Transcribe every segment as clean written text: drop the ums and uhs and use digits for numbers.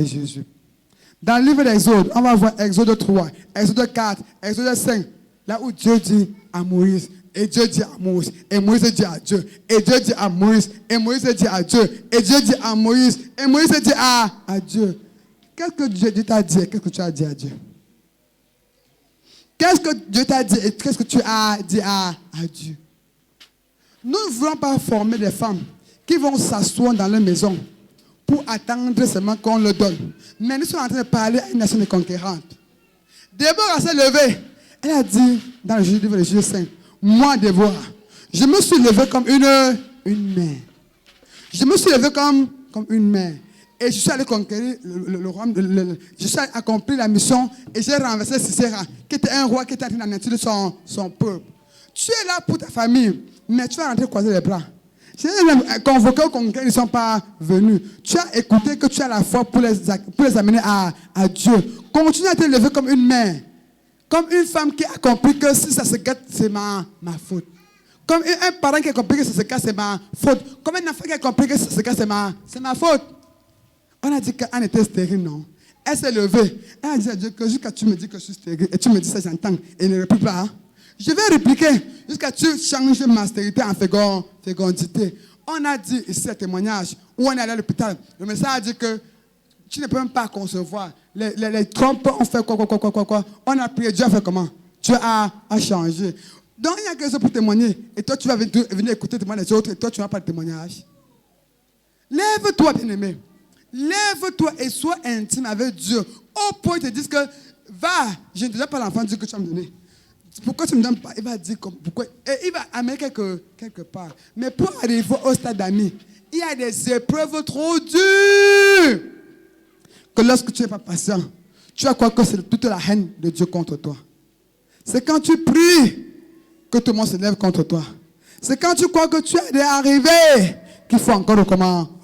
Jésus. Dans le livre d'Exode, on va voir Exode 3, Exode 4, Exode 5, là où Dieu dit à Moïse, et Dieu dit à Moïse, et Moïse dit à Dieu, et Dieu dit à Moïse, et Moïse dit à Dieu, et Dieu dit à Moïse, et Moïse dit à Dieu. Qu'est-ce que Dieu t'a dit et qu'est-ce que tu as dit à Dieu? Qu'est-ce que Dieu t'a dit et qu'est-ce que tu as dit à Dieu? Nous ne voulons pas former des femmes qui vont s'asseoir dans leur maison pour attendre seulement qu'on leur donne. Mais nous sommes en train de parler à une nation conquérante. Déborah s'est levée. Elle a dit dans le livre de Juge 5, moi, Déborah, je me suis levée comme une mère. Je me suis levée comme une mère. Et je suis allé conquérir le royaume, je suis allé accomplir la mission et j'ai renversé Sisera, qui était un roi qui était en train d'anéantir son peuple. Tu es là pour ta famille, mais tu vas rentrer croiser les bras. J'ai convoqué au congrès, ils ne sont pas venus. Tu as écouté que tu as la foi pour les amener à Dieu. Continue à te lever comme une mère. Comme une femme qui a compris que si ça se gâte, c'est ma faute. Comme un parent qui a compris que ça se gâte, c'est ma faute. Comme un enfant qui a compris que ça se gâte, c'est ma faute. On a dit qu'Anne était stérile, non? Elle s'est levée. Elle a dit à Dieu que jusqu'à tu me dis que je suis stérile. Et tu me dis ça, j'entends. Et elle ne réplique pas. Hein? Je vais répliquer jusqu'à tu changes ma stérilité en fécondité. On a dit ici un témoignage où on est allé à l'hôpital. Le médecin a dit que tu ne peux même pas concevoir. Les trompes ont fait quoi. On a prié, Dieu a fait comment? Dieu a changé. Donc il y a quelque chose pour témoigner. Et toi, tu vas venir écouter le témoignage des autres. Et toi, tu n'as pas de témoignage. Lève-toi, bien-aimé. Lève-toi et sois intime avec Dieu. Au point où ils te disent que, va, je ne te donne pas l'enfant Dieu que tu vas me donner. Pourquoi tu ne me donnes pas? Il va dire pourquoi. Et il va amener quelque part. Mais pour arriver au stade d'amis, il y a des épreuves trop dures. Que lorsque tu n'es pas patient, tu vas croire que c'est toute la haine de Dieu contre toi. C'est quand tu pries que tout le monde se lève contre toi. C'est quand tu crois que tu es arrivé qu'il faut encore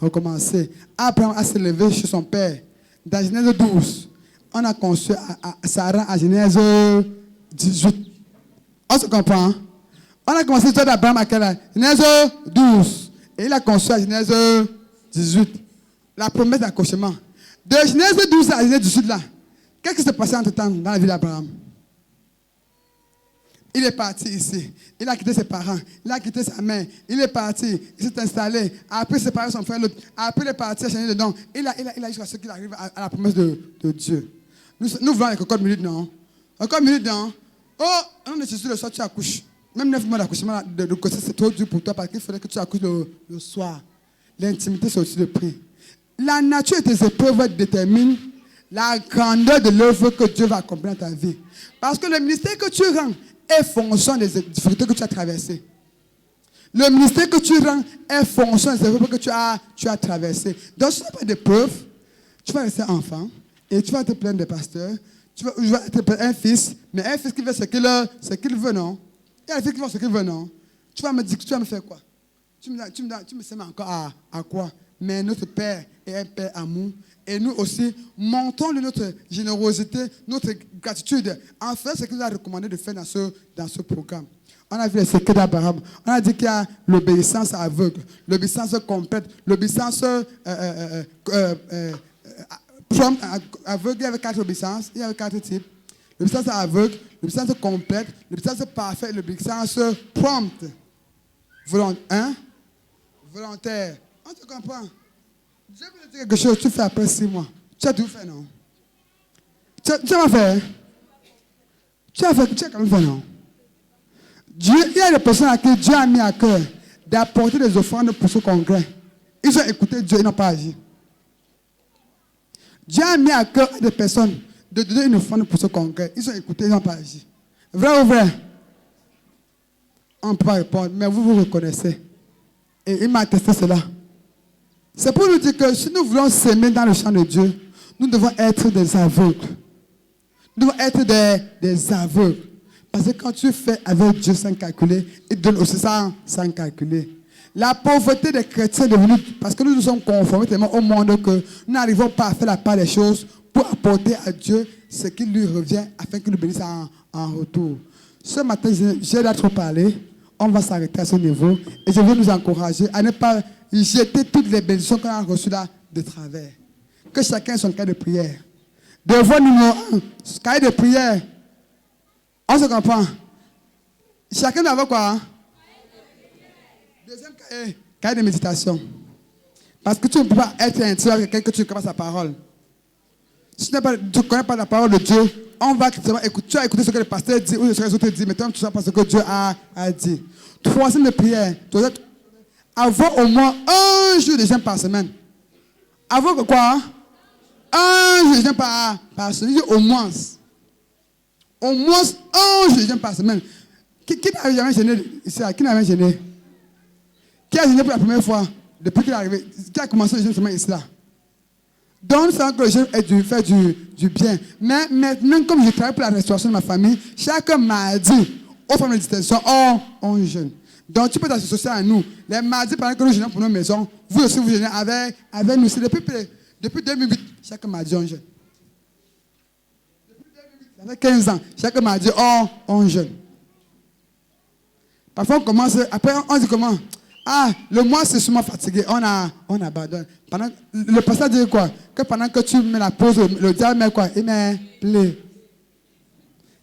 recommencer. Abraham a se levé chez son père. Dans Genèse 12, on a conçu Sarah à Genèse 18. On se comprend? Hein? On a commencé l'histoire d'Abraham à quelle âge? Genèse 12. Et il a conçu à Genèse 18. La promesse d'accouchement. De Genèse 12 à Genèse 18 là, qu'est-ce qui s'est passé entre temps dans la vie d'Abraham? Il est parti ici. Il a quitté ses parents. Il a quitté sa mère. Il est parti. Il s'est installé. Après, il s'est séparé son frère l'autre. Après, il est parti à changer de nom. Il a jusqu'à ce qu'il arrive à la promesse de Dieu. Nous voulons avec encore une minute, non? Encore une minute, non? Oh, on est Jésus le soir, tu accouches. Même 9 mois d'accouchement de côté, c'est trop dur pour toi parce qu'il faudrait que tu accouches le soir. L'intimité, c'est aussi le prix. La nature et tes épreuves déterminent la grandeur de l'œuvre que Dieu va accomplir dans ta vie. Parce que le ministère que tu rends est fonction des difficultés que tu as traversées. Le ministère que tu rends est fonction des épreuves que tu as traversées. Donc, si tu n'as pas d'épreuve, tu vas rester enfant et tu vas te plaindre des pasteurs. Tu vas être un fils, mais un fils qui veut ce qu'il veut, non? Il y a des fils qui veulent ce qu'ils veulent, non? Tu vas me dire que tu vas me faire quoi? Tu me sèmes encore à quoi? Mais notre Père est un Père amour. Et nous aussi, montons notre générosité, notre gratitude en faisant ce qu'il nous a recommandé de faire dans ce programme. On a vu les secrets d'Abraham. On a dit qu'il y a l'obéissance aveugle, l'obéissance complète, l'obéissance aveugle. Il y avait 4 obéissances, il y avait 4 types. L'obéissance aveugle, l'obéissance complète, l'obéissance parfaite, l'obéissance prompte. Volontaire. On te comprend? Dieu veut dire quelque chose, tu fais après 6 mois. Tu as tout fait, non? Tu as fait? Tu as quand même fait, non? Dieu, il y a des personnes à qui Dieu a mis à cœur d'apporter des offrandes pour ce congrès. Ils ont écouté Dieu, ils n'ont pas agi. Dieu a mis à cœur des personnes de donner une offrande pour ce congrès. Ils ont écouté, ils n'ont pas agi. Vrai ou vrai? On ne peut pas répondre, mais vous reconnaissez. Et il m'a attesté cela. C'est pour nous dire que si nous voulons s'aimer dans le champ de Dieu, nous devons être des aveugles. Nous devons être des aveugles. Parce que quand tu fais avec Dieu sans calculer, il donne aussi sans calculer. La pauvreté des chrétiens est devenue, parce que nous nous sommes conformés tellement au monde que nous n'arrivons pas à faire la part des choses pour apporter à Dieu ce qui lui revient afin qu'il nous bénisse en retour. Ce matin, j'ai d'être parlé. On va s'arrêter à ce niveau. Et je veux nous encourager à ne pas jeter toutes les bénédictions qu'on a reçues là de travers. que chacun ait son cahier de prière. Devoir numéro 1, cahier de prière. On se comprend. Chacun doit avoir quoi? Deuxième cahier de méditation. Parce que tu ne peux pas être intime avec quelqu'un que tu ne connais pas sa parole. Si tu ne connais pas la parole de Dieu, on va écouter, tu as écouté ce que le pasteur dit ou ce que les autres disent, mais toi, tu ne sais pas ce que Dieu a dit. Troisième de prière, avoir au moins un jour de jeûne par semaine. Avoir quoi? Un jour de jeûne par semaine. Au moins. Au moins un jour de jeûne par semaine. Qui n'a jamais gêné ici? Qui n'a jamais gêné? Qui a gêné pour la première fois depuis qu'il est arrivé? Qui a commencé le jeûne semaine ici là? Donc, c'est que le jeûne fait du bien. Mais maintenant, comme je travaille pour la restauration de ma famille, chaque mardi, au famille de distinction, on jeûne. Donc, tu peux t'associer à nous. Les mardis, pendant que nous jeûnons pour nos maisons, vous aussi, vous jeûnez avec nous. C'est depuis 2008, chaque mardi, on jeûne. Depuis 2008, ça fait 15 ans, chaque mardi, on jeûne. Parfois, on commence, après, on dit comment? Ah, le mois, c'est sûrement fatigué. On abandonne. Le pasteur dit quoi? Que pendant que tu mets la pause, le diable met quoi? Il met plaît.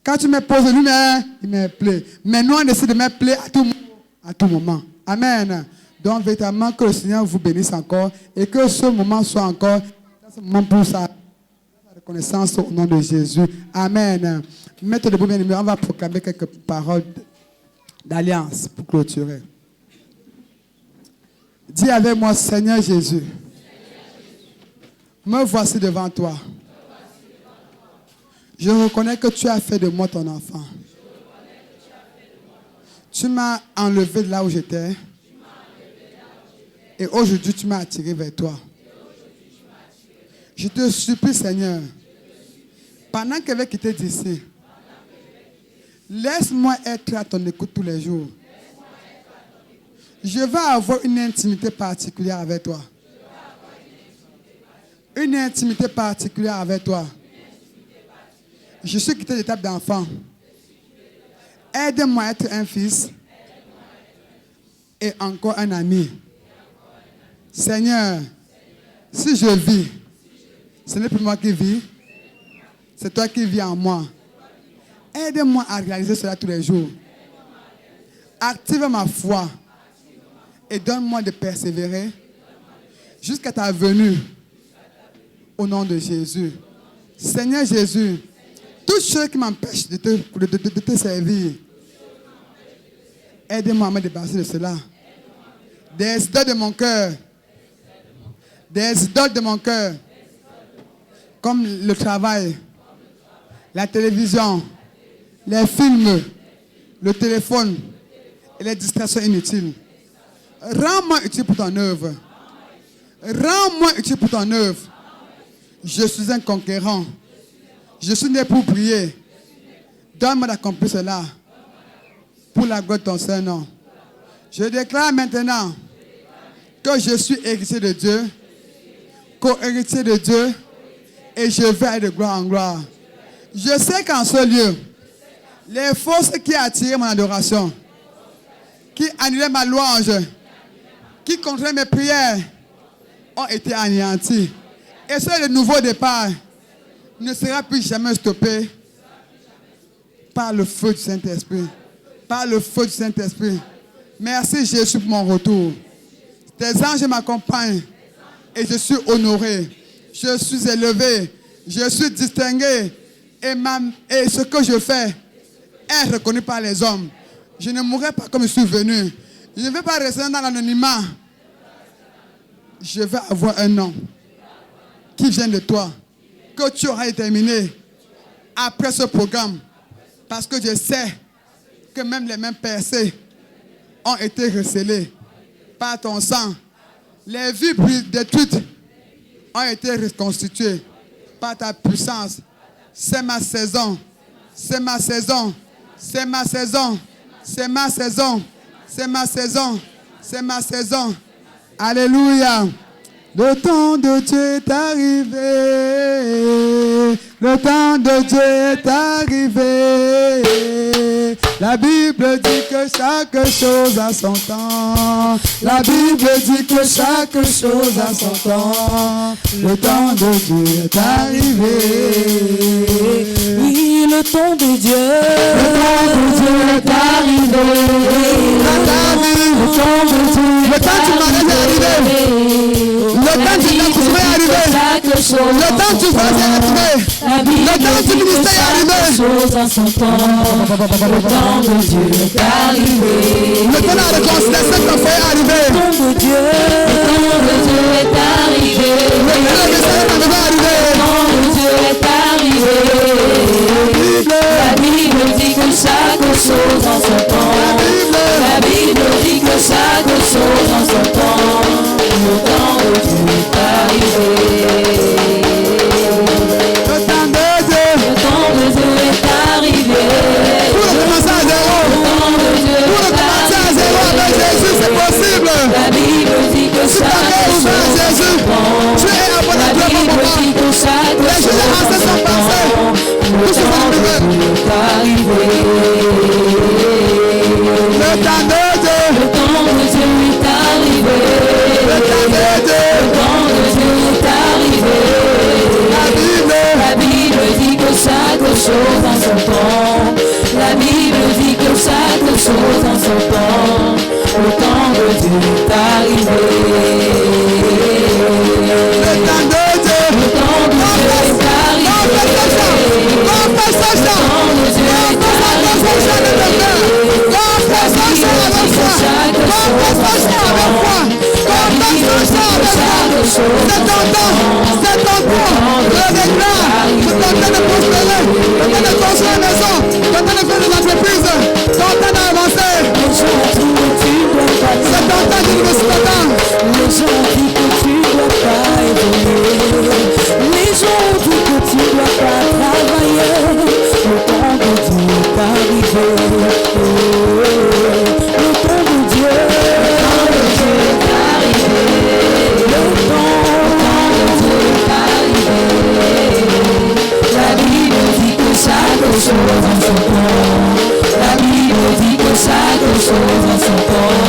Quand tu mets pause, lui il met plaît. Mais nous, on décide de mettre plaît à tout moment. Amen. Donc, véritablement, que le Seigneur vous bénisse encore et que ce moment soit encore ce moment pour sa reconnaissance au nom de Jésus. Amen. Mettez debout, bien aimé. On va proclamer quelques paroles d'alliance pour clôturer. Dis avec moi, Seigneur Jésus, me voici devant toi. Je reconnais que tu as fait de moi ton enfant. Tu m'as enlevé de là où j'étais. Et aujourd'hui, tu m'as attiré vers toi. Je te supplie, Seigneur, pendant que je vais quitter d'ici, laisse-moi être à ton écoute tous les jours. Je vais avoir une intimité particulière avec toi. Une intimité particulière avec toi. Je suis quitté l'étape d'enfant. Aide-moi à être un fils et encore un ami. Seigneur, si je vis, ce n'est plus moi qui vis, c'est toi qui vis en moi. Aide-moi à réaliser cela tous les jours. Active ma foi et donne-moi de persévérer jusqu'à ta venue au nom de Jésus. Seigneur Jésus, toute chose qui m'empêche de te servir, aide-moi à me débarrasser de cela. Des idoles de mon cœur, des idoles de mon cœur, comme le travail, la télévision, les films, le téléphone et les distractions inutiles. Rends-moi utile pour ton œuvre. Rends-moi utile pour ton œuvre. Je suis un conquérant. Je suis né pour prier. Donne-moi d'accomplir cela pour la gloire de ton Saint-Nom. Je déclare maintenant que je suis héritier de Dieu, co-héritier de Dieu, et je vais aller de gloire en gloire. Je sais qu'en ce lieu, les forces qui attiraient mon adoration, qui annulaient ma louange, qui contraignent mes prières, ont été anéanties. Et ce nouveau départ ne sera plus jamais stoppé par le feu du Saint-Esprit. Par le feu du Saint-Esprit. Merci Jésus pour mon retour. Tes anges m'accompagnent et je suis honoré. Je suis élevé. Je suis distingué. Et ce que je fais est reconnu par les hommes. Je ne mourrai pas comme je suis venu. Je ne vais pas rester dans l'anonymat. Je vais avoir un nom qui vient de toi, que tu auras déterminé après ce programme. Parce que je sais que même les mêmes percées ont été recélées par ton sang. Les vies détruites ont été reconstituées par ta puissance. C'est ma saison. C'est ma saison. C'est ma saison. C'est ma saison. C'est ma saison. C'est ma saison. Alléluia. Le temps de Dieu est arrivé. Le temps de Dieu est arrivé. La Bible dit que chaque chose a son temps. La Bible dit que chaque chose a son temps. Le temps de Dieu est arrivé. Oui, le temps de Dieu. Le temps de Dieu est arrivé. Le temps de Dieu. Le temps du mariage est arrivé. Le temps du accouchement est arrivé. Le temps du voyage est arrivé. Le temps du ministère est arrivé. Le temps de Dieu est arrivé. Le temps de la réconciliation est arrivé. Le temps de Dieu. Le temps de Dieu est arrivé. Le temps de message est arrivé. Le temps de Dieu est arrivé. La Bible dit que chaque chose en son temps. La Bible dit que chaque chose en son temps. Le temps de Dieu est arrivé. Le temps de Dieu. Le temps de Dieu est arrivé. Pour recommencer à zéro. Pour recommencer à zéro avec Jésus, c'est possible. La Bible dit que chaque chose en son temps. Tu es abonné La à Dieu, Bible papa. dit que chaque Les chose choses en assez son sont passées. temps. Le Tout ce temps qui de est Dieu est arrivé. Le temps de Dieu. Le temps de Dieu est arrivé. Le temps de Dieu. Le temps de Dieu est arrivé. La Bible dit que chaque chose en son temps. La Bible dit que chaque chose en son temps. Le temps de Dieu est arrivé. Le temps de Dieu. Le temps de Dieu est arrivé. C'est ton temps, c'est ton temps. Le déclare, c'est ton temps de prospérer, ton temps de construire une maison, ton temps de faire des entreprises, ton temps d'avancer. C'est ton temps de nous temps. Les gens disent que tu dois pas évoluer. Les gens disent que tu dois pas travailler. Le temps de Dieu est arrivé. Le temps de Dieu. Le temps de Dieu est arrivé. Le temps de Dieu est arrivé. La Bible dit que chaque chose en son temps. La Bible dit que chaque chose en son temps.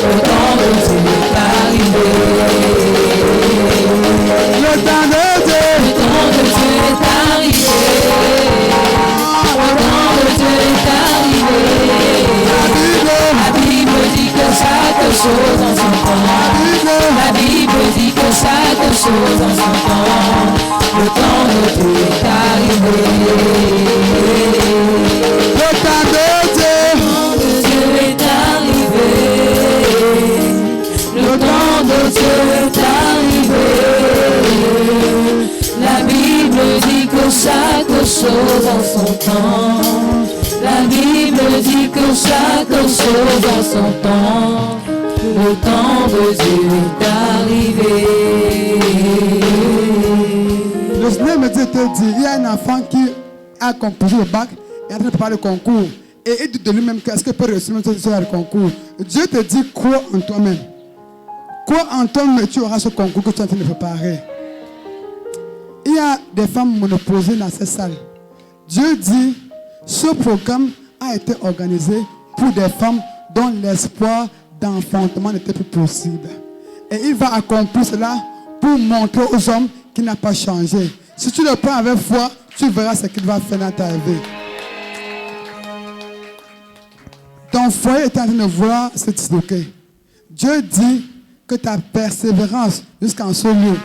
Le temps de Dieu est arrivé. Le temps de Dieu. Le temps de Dieu est arrivé. Le temps de Dieu est arrivé. La Bible dit que chaque chose en son temps. La Bible dit que chaque chose en son temps. Le temps de Dieu est arrivé. Le temps de Dieu. Dieu est arrivé. Le temps de Dieu est arrivé. La Bible dit que chaque chose en son temps. La Bible dit que chaque chose en son temps. Le temps de Dieu est arrivé. Le Seigneur me dit, il y a un enfant qui a composé le bac et est en train de préparer le concours. Et il dit de lui-même qu'est-ce qu'il peut réussir même sur le concours. Dieu te dit, crois en toi-même. Crois en toi-même, tu auras ce concours que tu es en train de préparer. Il y a des femmes monoposées dans cette salle. Dieu dit, ce programme a été organisé pour des femmes dont l'espoir d'enfantement n'était plus possible. Et il va accomplir cela pour montrer aux hommes qu'il n'a pas changé. Si tu le prends avec foi, tu verras ce qu'il va faire dans ta vie. Ton foyer est en train de vouloir se disloquer. Dieu dit que ta persévérance jusqu'en ce lieu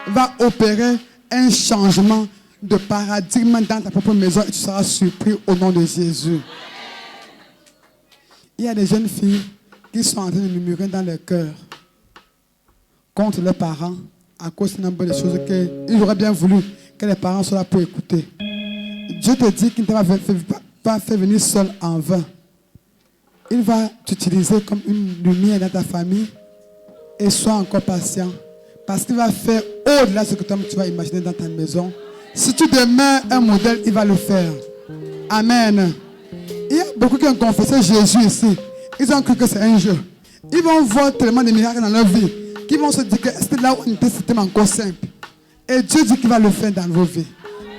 va opérer un changement de paradigme dans ta propre maison et tu seras surpris au nom de Jésus. Il y a des jeunes filles qui sont en train de murmurer dans leur cœur contre leurs parents à cause d'un nombre de choses qu'ils auraient bien voulu que les parents soient là pour écouter. Dieu te dit qu'il ne t'a pas fait venir seul en vain. Il va t'utiliser comme une lumière dans ta famille et sois encore patient parce qu'il va faire au-delà de ce que toi tu vas imaginer dans ta maison. Si tu demeures un modèle, il va le faire. Amen. Il y a beaucoup qui ont confessé Jésus ici. Ils ont cru que c'est un jeu. Ils vont voir tellement de miracles dans leur vie qu'ils vont se dire que c'était là où on était, c'était encore simple. Et Dieu dit qu'il va le faire dans vos vies.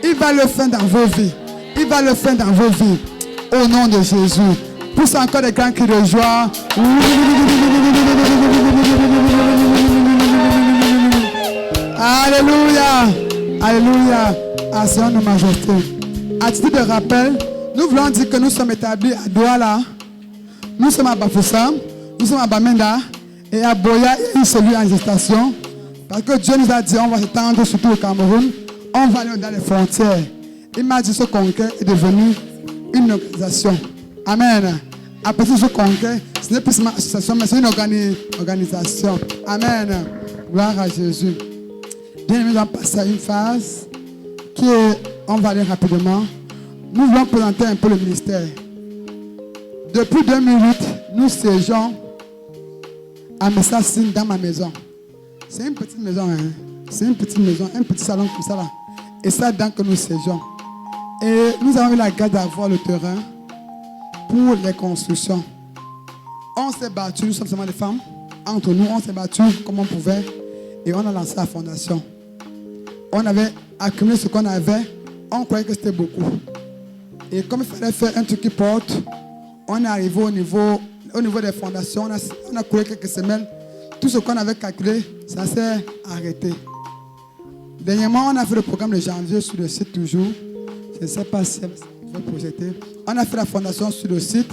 Il va le faire dans vos vies. Il va le faire dans vos vies. au nom de Jésus. Pousse encore des grands cris de joie. Alléluia. Alléluia. À son nom majesté. À titre de rappel, nous voulons dire que nous sommes établis à Douala. Nous sommes à Bafoussam. Nous sommes à Bamenda. Et à Boya, il y a une cellule en gestation. Parce que Dieu nous a dit, on va s'étendre surtout au Cameroun. On va aller dans les frontières. Il m'a dit ce congrès est devenu une organisation. Amen. Après ce congrès, ce n'est plus une association, mais c'est une organisation. Amen. Gloire à Jésus. Bien, nous allons passer à une phase qui est, on va aller rapidement. Nous voulons présenter un peu le ministère. Depuis 2008, nous ségeons à Messassine dans ma maison. C'est une petite maison, hein? C'est une petite maison, un petit salon comme ça là. Et c'est là que nous ségeons. Et nous avons eu la grâce d'avoir le terrain pour les constructions. On s'est battu, nous sommes seulement des femmes. Entre nous, on s'est battu comme on pouvait. Et on a lancé la fondation. On avait accumulé ce qu'on avait. On croyait que c'était beaucoup. Et comme il fallait faire un truc qui porte, on est arrivé au niveau des fondations. On a couru quelques semaines. Tout ce qu'on avait calculé, ça s'est arrêté. Dernièrement, on a fait le programme de janvier sur le site toujours. Je ne sais pas si je vais projeter. On a fait la fondation sur le site.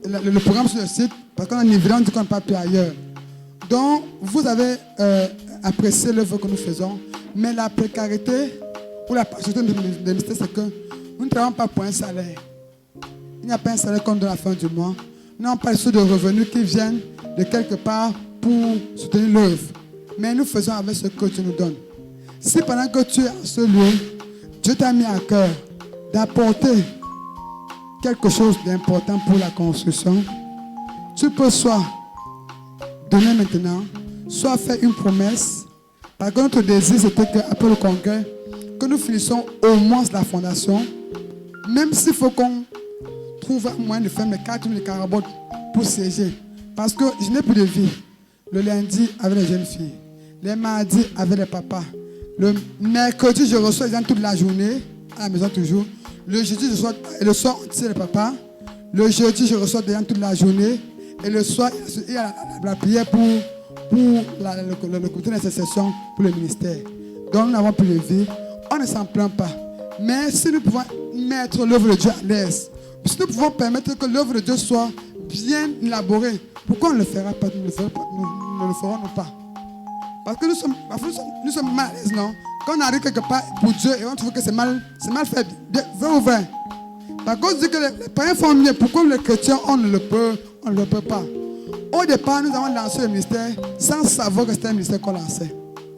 Le programme sur le site, parce qu'on a une évidence qu'on n'a pas pu ailleurs. Donc, vous avez apprécié l'œuvre que nous faisons. Mais la précarité ou la partition de ministère, c'est que nous ne travaillons pas pour un salaire. Il n'y a pas un salaire comme à la fin du mois. Nous n'avons pas de revenus qui viennent de quelque part pour soutenir l'œuvre. Mais nous faisons avec ce que Dieu nous donne. Si pendant que tu es en ce lieu, Dieu t'a mis à cœur d'apporter quelque chose d'important pour la construction, tu peux soit donner maintenant, soit faire une promesse. Par contre, notre désir, c'était qu'après le congrès, que nous finissons au moins la fondation, même s'il faut qu'on trouve un moyen de faire mes 4 000 carabotes pour siéger. Parce que je n'ai plus de vie. Le lundi, avec les jeunes filles. Les mardis, avec les papas. Le mercredi, je reçois les gens toute la journée, à la maison toujours. Le jeudi, je reçois, et le soir, on tire les papas. Le jeudi, je reçois des gens toute la journée. Et le soir, il y a la prière pour le comité d'intercession pour le ministère. Donc, nous n'avons plus de vie. On ne s'en plaint pas. Mais si nous pouvons mettre l'œuvre de Dieu à l'aise, si nous pouvons permettre que l'œuvre de Dieu soit bien élaborée, pourquoi on ne le fera pas? Nous ne le ferons pas. Parce que nous sommes mal à l'aise, non? Quand on arrive quelque part pour Dieu et on trouve que c'est mal fait, vrai ou vrai? Par contre, on dit que les païens font mieux. Pourquoi les chrétiens, on ne le peut pas? Au départ, nous avons lancé le ministère sans savoir que c'était un ministère qu'on lançait.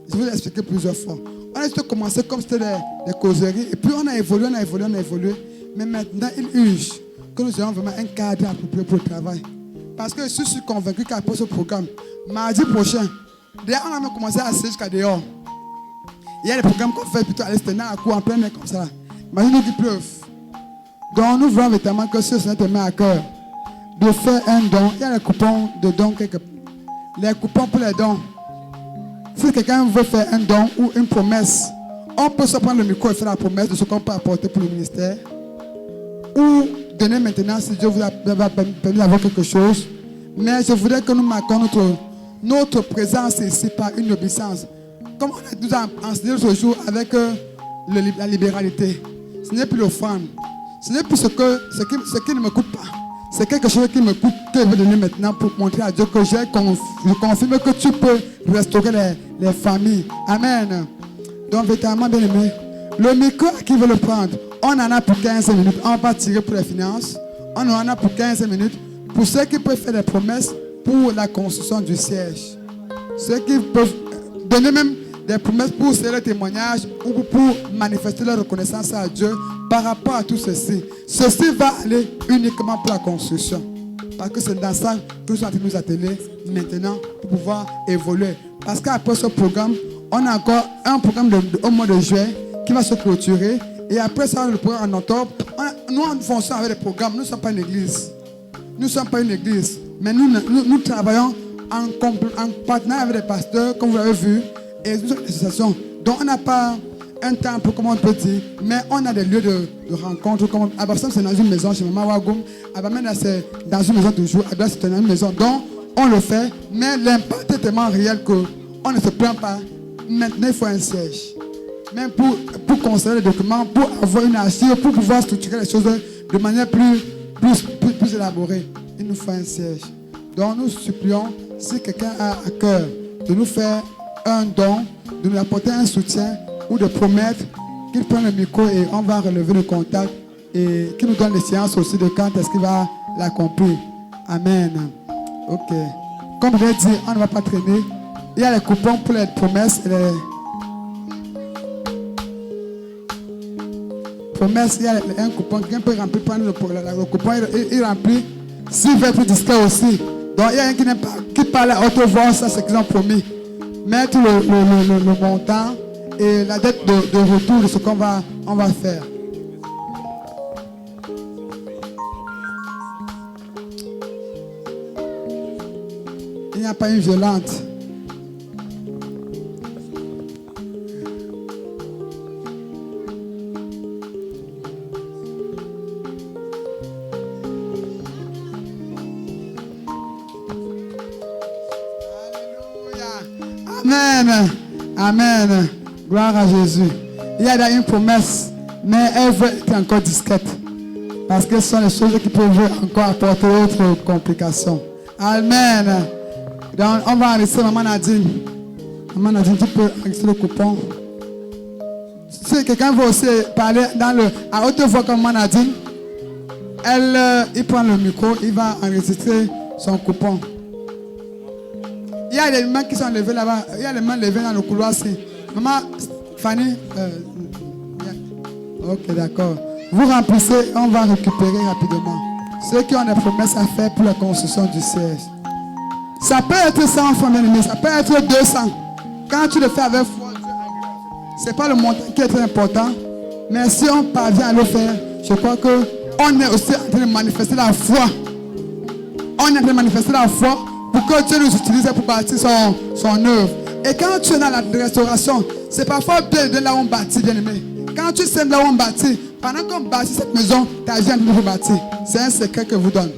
Je vous ai expliqué plusieurs fois. On a juste commencé comme c'était des causeries. Et puis on a évolué. Mais maintenant, il urge que nous ayons vraiment un cadre approprié pour le travail. Parce que je suis convaincu qu'après ce programme, mardi prochain, déjà on a même commencé à essayer jusqu'à dehors. Il y a des programmes qu'on fait plutôt à l'extérieur, à court, en plein air comme ça. Imagine-nous qu'il pleuve. Donc nous voulons véritablement que ce soit notre main à cœur de faire un don. Il y a les coupons de dons quelque part. Les coupons pour les dons. Si quelqu'un veut faire un don ou une promesse, on peut se prendre le micro et faire la promesse de ce qu'on peut apporter pour le ministère. Ou donner maintenant si Dieu vous a permis d'avoir quelque chose. Mais je voudrais que nous marquions notre présence ici par une obéissance. Comme on nous a enseigné ce jour avec la libéralité. Ce n'est plus l'offrande. Ce n'est plus ce qui ne me coûte pas. C'est quelque chose qui me coûte, que je vais donner maintenant pour montrer à Dieu que je confirme que tu peux restaurer les familles. Amen. Donc, véritablement, bien aimé, le micro, qui veut le prendre? On en a pour 15 minutes. On ne va pas tirer pour les finances. On en a pour 15 minutes. Pour ceux qui peuvent faire des promesses pour la construction du siège. Ceux qui peuvent donner même des promesses pour faire le témoignage ou pour manifester leur reconnaissance à Dieu par rapport à tout ceci. Ceci va aller uniquement pour la construction. Parce que c'est dans ça que nous sommes en train de nous atteler maintenant pour pouvoir évoluer. Parce qu'après ce programme, on a encore un programme au mois de juillet qui va se clôturer. Et après ça, le programme en octobre. Nous fonctionnons avec des programmes. Nous ne sommes pas une église. Nous ne sommes pas une église. Mais nous travaillons en partenariat avec des pasteurs, comme vous l'avez vu, et nous sommes une association. Donc on n'a pas un temple, comme on peut dire, mais on a des lieux de rencontre. Comme Abasam, c'est dans une maison chez Maman Wagoum. Abamena, c'est dans une maison toujours. Abba, c'est dans une maison. Donc, on le fait, mais l'impact est tellement réel qu'on ne se plaint pas. Maintenant, il faut un siège. Même pour conserver les documents, pour avoir une assise, pour pouvoir structurer les choses de manière plus élaborée. Il nous faut un siège. Donc, nous supplions, si quelqu'un a à cœur de nous faire un don, de nous apporter un soutien ou de promettre qu'il prenne le micro et on va relever le contact et qu'il nous donne les séances aussi de quand est-ce qu'il va l'accomplir. Amen. Ok. Comme je l'ai dit, on ne va pas traîner. Il y a les coupons pour les promesses et les promesses. Il y a un coupon. Quelqu'un peut remplir, prendre le coupon, il remplit. S'il veut être discret aussi. Donc il y a un qui parle à haute voix, ça c'est qu'ils ont promis. Mettre le montant et la dette de retour de ce qu'on va faire. Il n'y a pas une violente. Amen. Amen. Gloire à Jésus. Il y a une promesse, mais elle veut être encore discrète. Parce que ce sont les choses qui peuvent encore apporter d'autres complications. Amen. Donc, on va enregistrer Maman Nadine. Maman Nadine, tu peux enregistrer le coupon. Si quelqu'un veut aussi parler à haute voix comme Maman Nadine, il prend le micro, il va enregistrer son coupon. Il y a des mains qui sont levées là-bas. Il y a les mains levées dans le couloir. Maman Fanny. Ok, d'accord. Vous remplissez, on va récupérer rapidement. Ceux qui ont des promesses à faire pour la construction du siège. Ça peut être 100 francs, bien aimé. Ça peut être 200. Quand tu le fais avec foi, ce n'est pas le montant qui est très important. Mais si on parvient à le faire, je crois qu'on est aussi en train de manifester la foi. On est en train de manifester la foi pour que Dieu nous utilise pour bâtir son œuvre. Et quand tu es dans la restauration, c'est parfois bien de là où on bâtit, bien aimé. Quand tu sais là où on bâtit, pendant qu'on bâtit cette maison, ta vie est en train de bâtir. C'est un secret que je vous donne.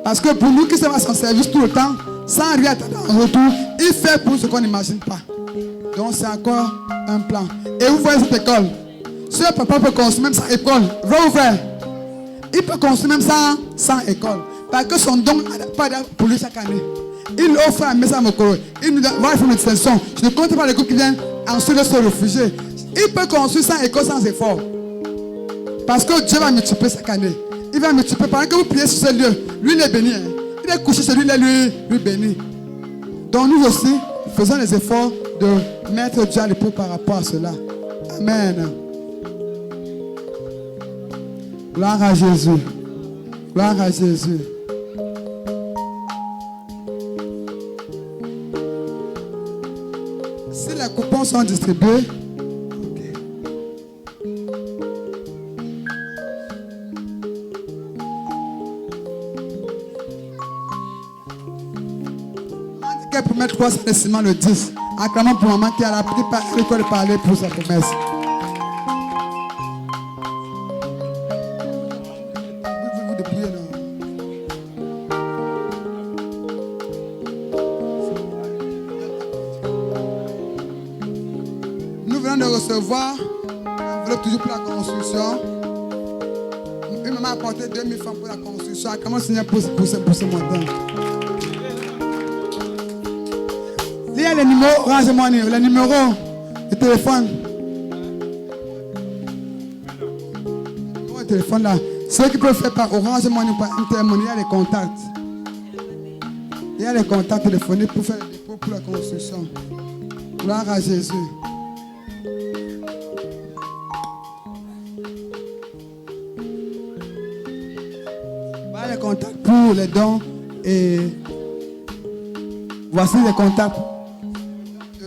Parce que pour nous qui sommes à son service tout le temps, sans rien attendre en retour, il fait pour ce qu'on n'imagine pas. Donc c'est encore un plan. Et vous voyez cette école. Si le papa peut construire même sans école, vrai ou vrai? Il peut construire même sans école. Parce que son don n'a pas d'aide pour lui chaque année. Il offre un message à Mokoro. Il nous donne, voilà, il faut une extension. Je ne compte pas les groupes qui viennent ensuite de se réfugier. Il peut construire sans école, sans effort. Parce que Dieu va multiplier chaque année. Il va multiplier. Pendant que vous priez sur ce lieu, lui il est béni. Hein. Il est couché sur lui, il est lui béni. Donc nous aussi, faisons les efforts de mettre Dieu à l'épreuve par rapport à cela. Amen. Gloire à Jésus. Gloire à Jésus. Si les coupons sont distribués, qu'elle promet 300 déciments le 10. Acclamons pour maman qui a appris de parler pour sa promesse. Vous dépouillez là. Nous venons de recevoir l'enveloppe toujours pour la construction. Une maman a apporté 2000 francs pour la construction. Comment signer pour ce montant? Il y a les numéros, rangez-moi les numéros de téléphone. Le téléphone là. Ceux qui peuvent faire par Orange Money ou par Intermoney, il y a les contacts. Il y a les contacts téléphoniques pour faire le dépôt pour la construction. Gloire à Jésus. Voilà les contacts pour les dons et voici les contacts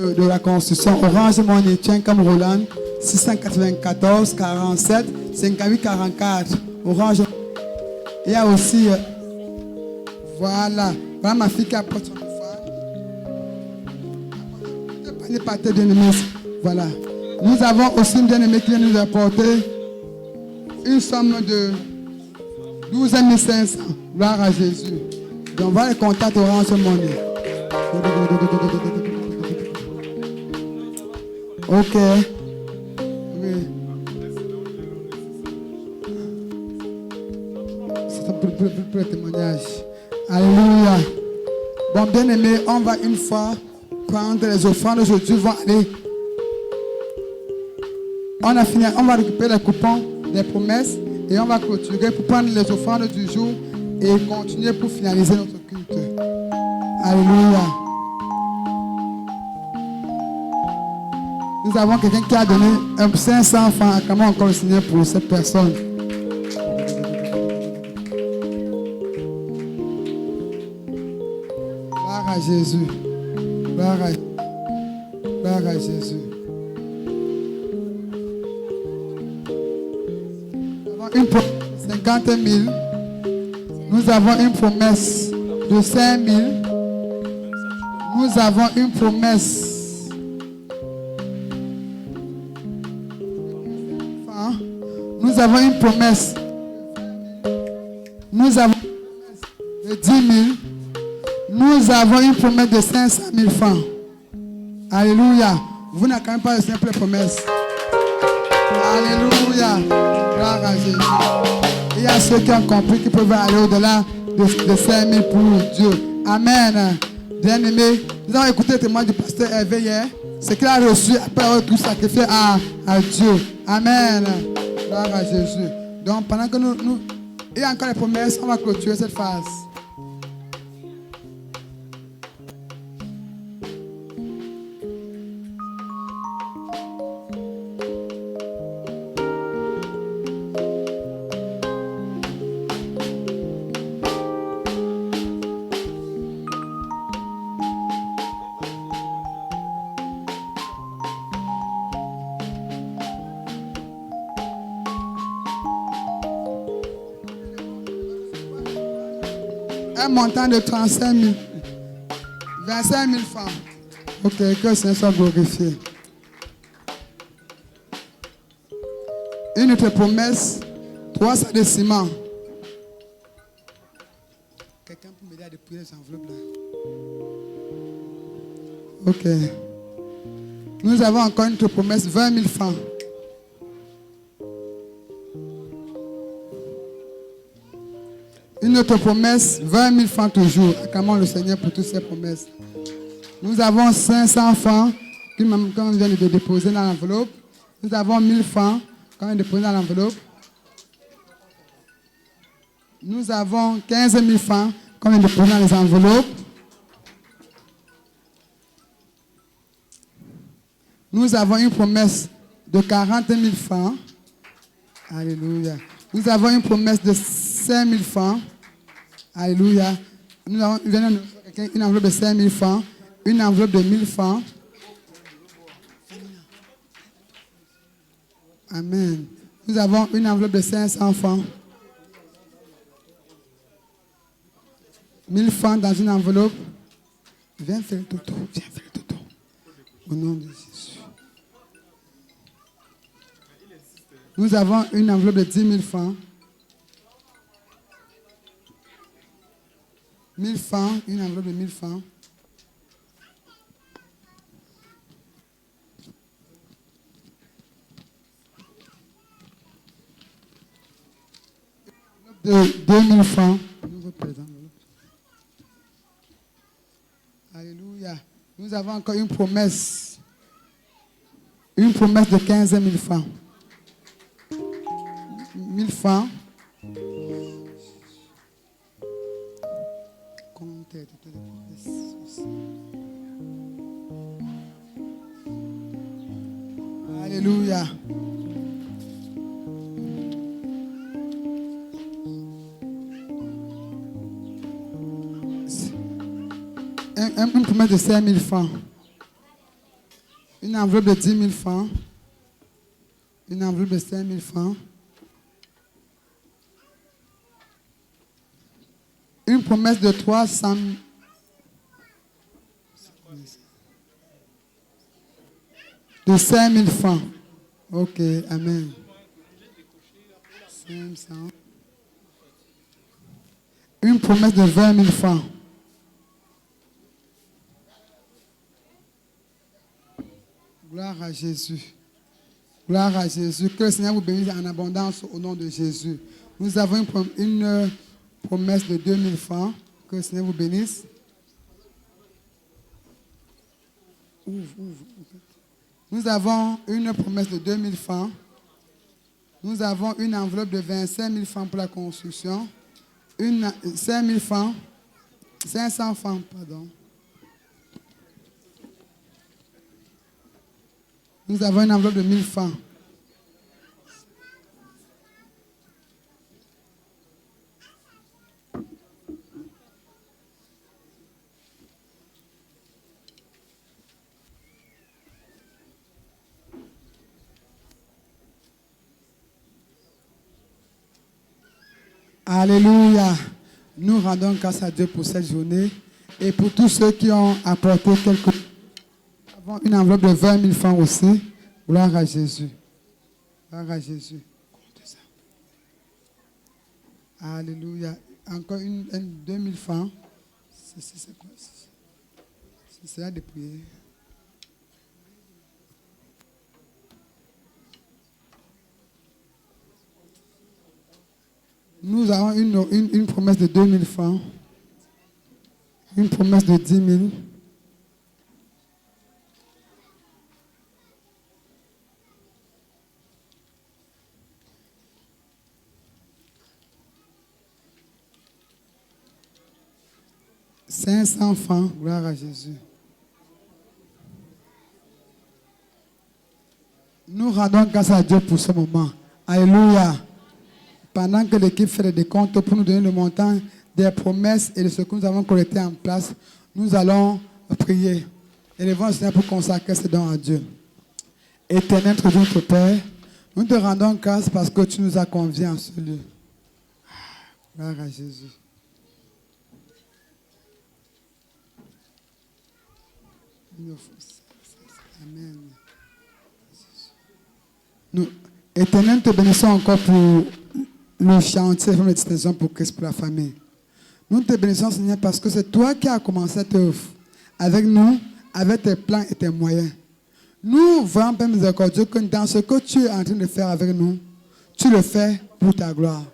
de la construction. Orange Money, tiens comme Roland, 694 47 58 44. Orange. Il y a aussi, voilà ma fille qui apporte son enfant. Voilà. Nous avons aussi une bien-aimée qui vient nous apporter une somme de 12 500. Gloire à Jésus. Donc, on va les contacter Orange Money. Ok. Oui. C'est un peu le témoignage. Alléluia. Bon, bien aimé, on va une fois prendre les offrandes. Aujourd'hui, vont aller. On a fini, on va récupérer les coupons des promesses et on va clôturer pour prendre les offrandes du jour et continuer pour finaliser notre culte. Alléluia. Nous avons quelqu'un qui a donné 500 francs. Comment encore le Seigneur pour cette personne? Gloire à Jésus. Gloire à Jésus. Une promesse de 50 000. Nous avons une promesse de 5 000. Nous avons une promesse. Nous avons une promesse. Nous avons une promesse de 10 000. Nous avons une promesse de 500 000 francs. Alléluia. Vous n'avez quand même pas de simple promesse. Alléluia. Gloire à Jésus. Il y a ceux qui ont compris qu'ils peuvent aller au-delà de 5 000 pour Dieu. Amen. Bien-aimés, nous avons écouté le témoignage du pasteur Hervé hier. Ce qu'il a reçu après avoir tout sacrifié à Dieu. Amen. Gloire à Jésus. Donc pendant que nous il y a encore les promesses, on va clôturer cette phase. Un montant de 35 000. 25 000 francs. Ok, que le Seigneur soit glorifié. Une autre promesse, 3 sacs de ciment. Quelqu'un peut m'aider à dépouiller les enveloppes là? Ok. Nous avons encore une autre promesse, 20 000 francs. Une autre promesse, 20 000 francs toujours. Acclamons le Seigneur pour toutes ces promesses. Nous avons 500 francs qu'on vient de déposer dans l'enveloppe. Nous avons 1000 francs qu'on vient de déposer dans l'enveloppe. Nous avons 15 000 francs qu'on vient de déposer dans les enveloppes. Nous avons une promesse de 40 000 francs. Alléluia. Nous avons une promesse de 5 000 francs. Alléluia. Nous avons une enveloppe de 5 000 francs, une enveloppe de 1 000 francs. Amen. Nous avons une enveloppe de 500 francs. 1 000 francs dans une enveloppe. Viens faire le toto. Viens faire le toto. Au nom de Jésus. Nous avons une enveloppe de 10 000 francs. 1 000 francs, une enveloppe de 1 000 francs. De 2 000 francs. Alléluia. Nous avons encore une promesse. Une promesse de 15 000 francs. 1 000 francs. Alléluia. Une promesse de 5 000 francs. Une enveloppe de 10 000 francs. Une enveloppe de 5 000 francs. Une promesse de 300 000. De 5 000 francs. Ok, amen. 500. Une promesse de 20 000 francs. Gloire à Jésus. Gloire à Jésus. Que le Seigneur vous bénisse en abondance au nom de Jésus. Nous avons une promesse de 2 000 francs. Que le Seigneur vous bénisse. Nous avons une promesse de 2 000 francs. Nous avons une enveloppe de 25 000 francs pour la construction. 5 000 francs. 500 francs, pardon. Nous avons une enveloppe de 1 000 francs. Alléluia. Nous rendons grâce à Dieu pour cette journée et pour tous ceux qui ont apporté quelque chose. Nous avons une enveloppe de 20 000 francs aussi. Gloire à Jésus. Gloire à Jésus. Alléluia. Encore 2 000 francs. C'est quoi? C'est ça de prier. Nous avons une promesse de 2 000 francs. Une promesse de 10 000. « 500 francs, gloire à Jésus. Nous rendons grâce à Dieu pour ce moment. Alléluia. Pendant que l'équipe fait des décomptes pour nous donner le montant des promesses et de ce que nous avons collecté en place, nous allons prier. Élevons le Seigneur pour consacrer ces dons à Dieu. Éternel, notre Père, nous te rendons grâce parce que tu nous as conviés en ce lieu. Gloire à Jésus. Amen. Nous, Éternel, te bénissons encore pour le chantier de distinction pour Christ, pour la famille. Nous te bénissons, Seigneur, parce que c'est toi qui as commencé cette œuvre avec nous, avec tes plans et tes moyens. Nous voyons, Père miséricordieux, que dans ce que tu es en train de faire avec nous, tu le fais pour ta gloire.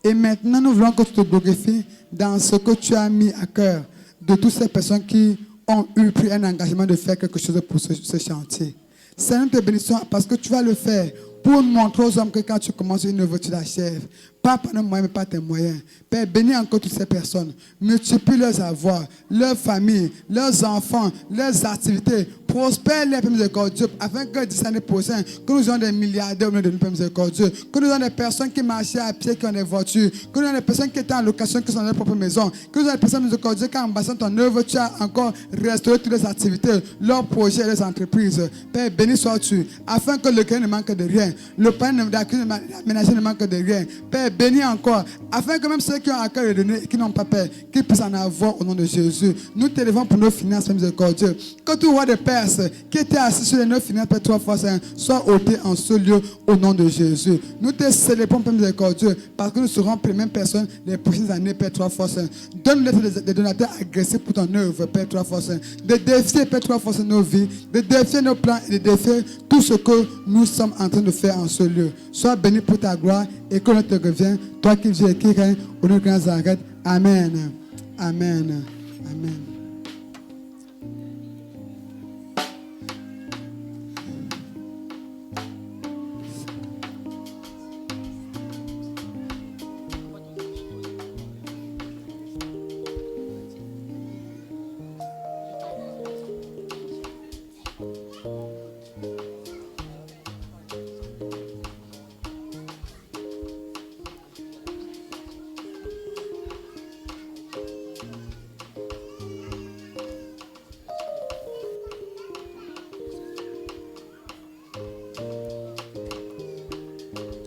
Et maintenant, nous voulons que tu te glorifies dans ce que tu as mis à cœur de toutes ces personnes qui ont pris un engagement de faire quelque chose pour ce chantier. Seigneur, nous te bénissons parce que tu vas le faire pour montrer aux hommes que quand tu commences une œuvre, tu l'achèves. Pas par nos moyens, mais par tes moyens. Père, bénis encore toutes ces personnes. Multiplie leurs avoirs, leurs familles, leurs enfants, leurs activités. Prospère les Père miséricordieux, afin que 10 années prochaines, que nous ayons des milliardaires au milieu de nous, Père miséricordieux. Que nous ayons des personnes qui marchaient à pied, qui ont des voitures. Que nous ayons des personnes qui étaient en location, qui sont dans leur propre maison. Que nous ayons des personnes miséricordieux qui, en basant ton œuvre, tu as encore restauré toutes les activités, leurs projets et leurs entreprises. Père, béni sois-tu, afin que le cœur ne manque de rien. Le pain ménager ne manque de rien. Père, bénis encore, afin que même ceux qui ont à cœur de donner, qui n'ont pas peur, qu'ils puissent en avoir au nom de Jésus. Nous t'élevons pour nos finances, Père miséricordieux. Que tout roi de Perse qui était assis sur les 9 finances, Père 3 fois Saint, soit ôté en ce lieu au nom de Jésus. Nous te célébrons, Père miséricordieux, parce que nous serons les mêmes personnes les prochaines années, Père 3 fois Saint. Donne-nous des donateurs agressifs pour ton œuvre, Père 3 fois Saint. De défier, Père 3 fois Saint, nos vies, de défier nos plans et de défier tout ce que nous sommes en train de faire en ce lieu. Sois béni pour ta gloire et que l'on te revienne, toi qui vis et qui règne au nom de Nazareth. Amen. Amen. Amen.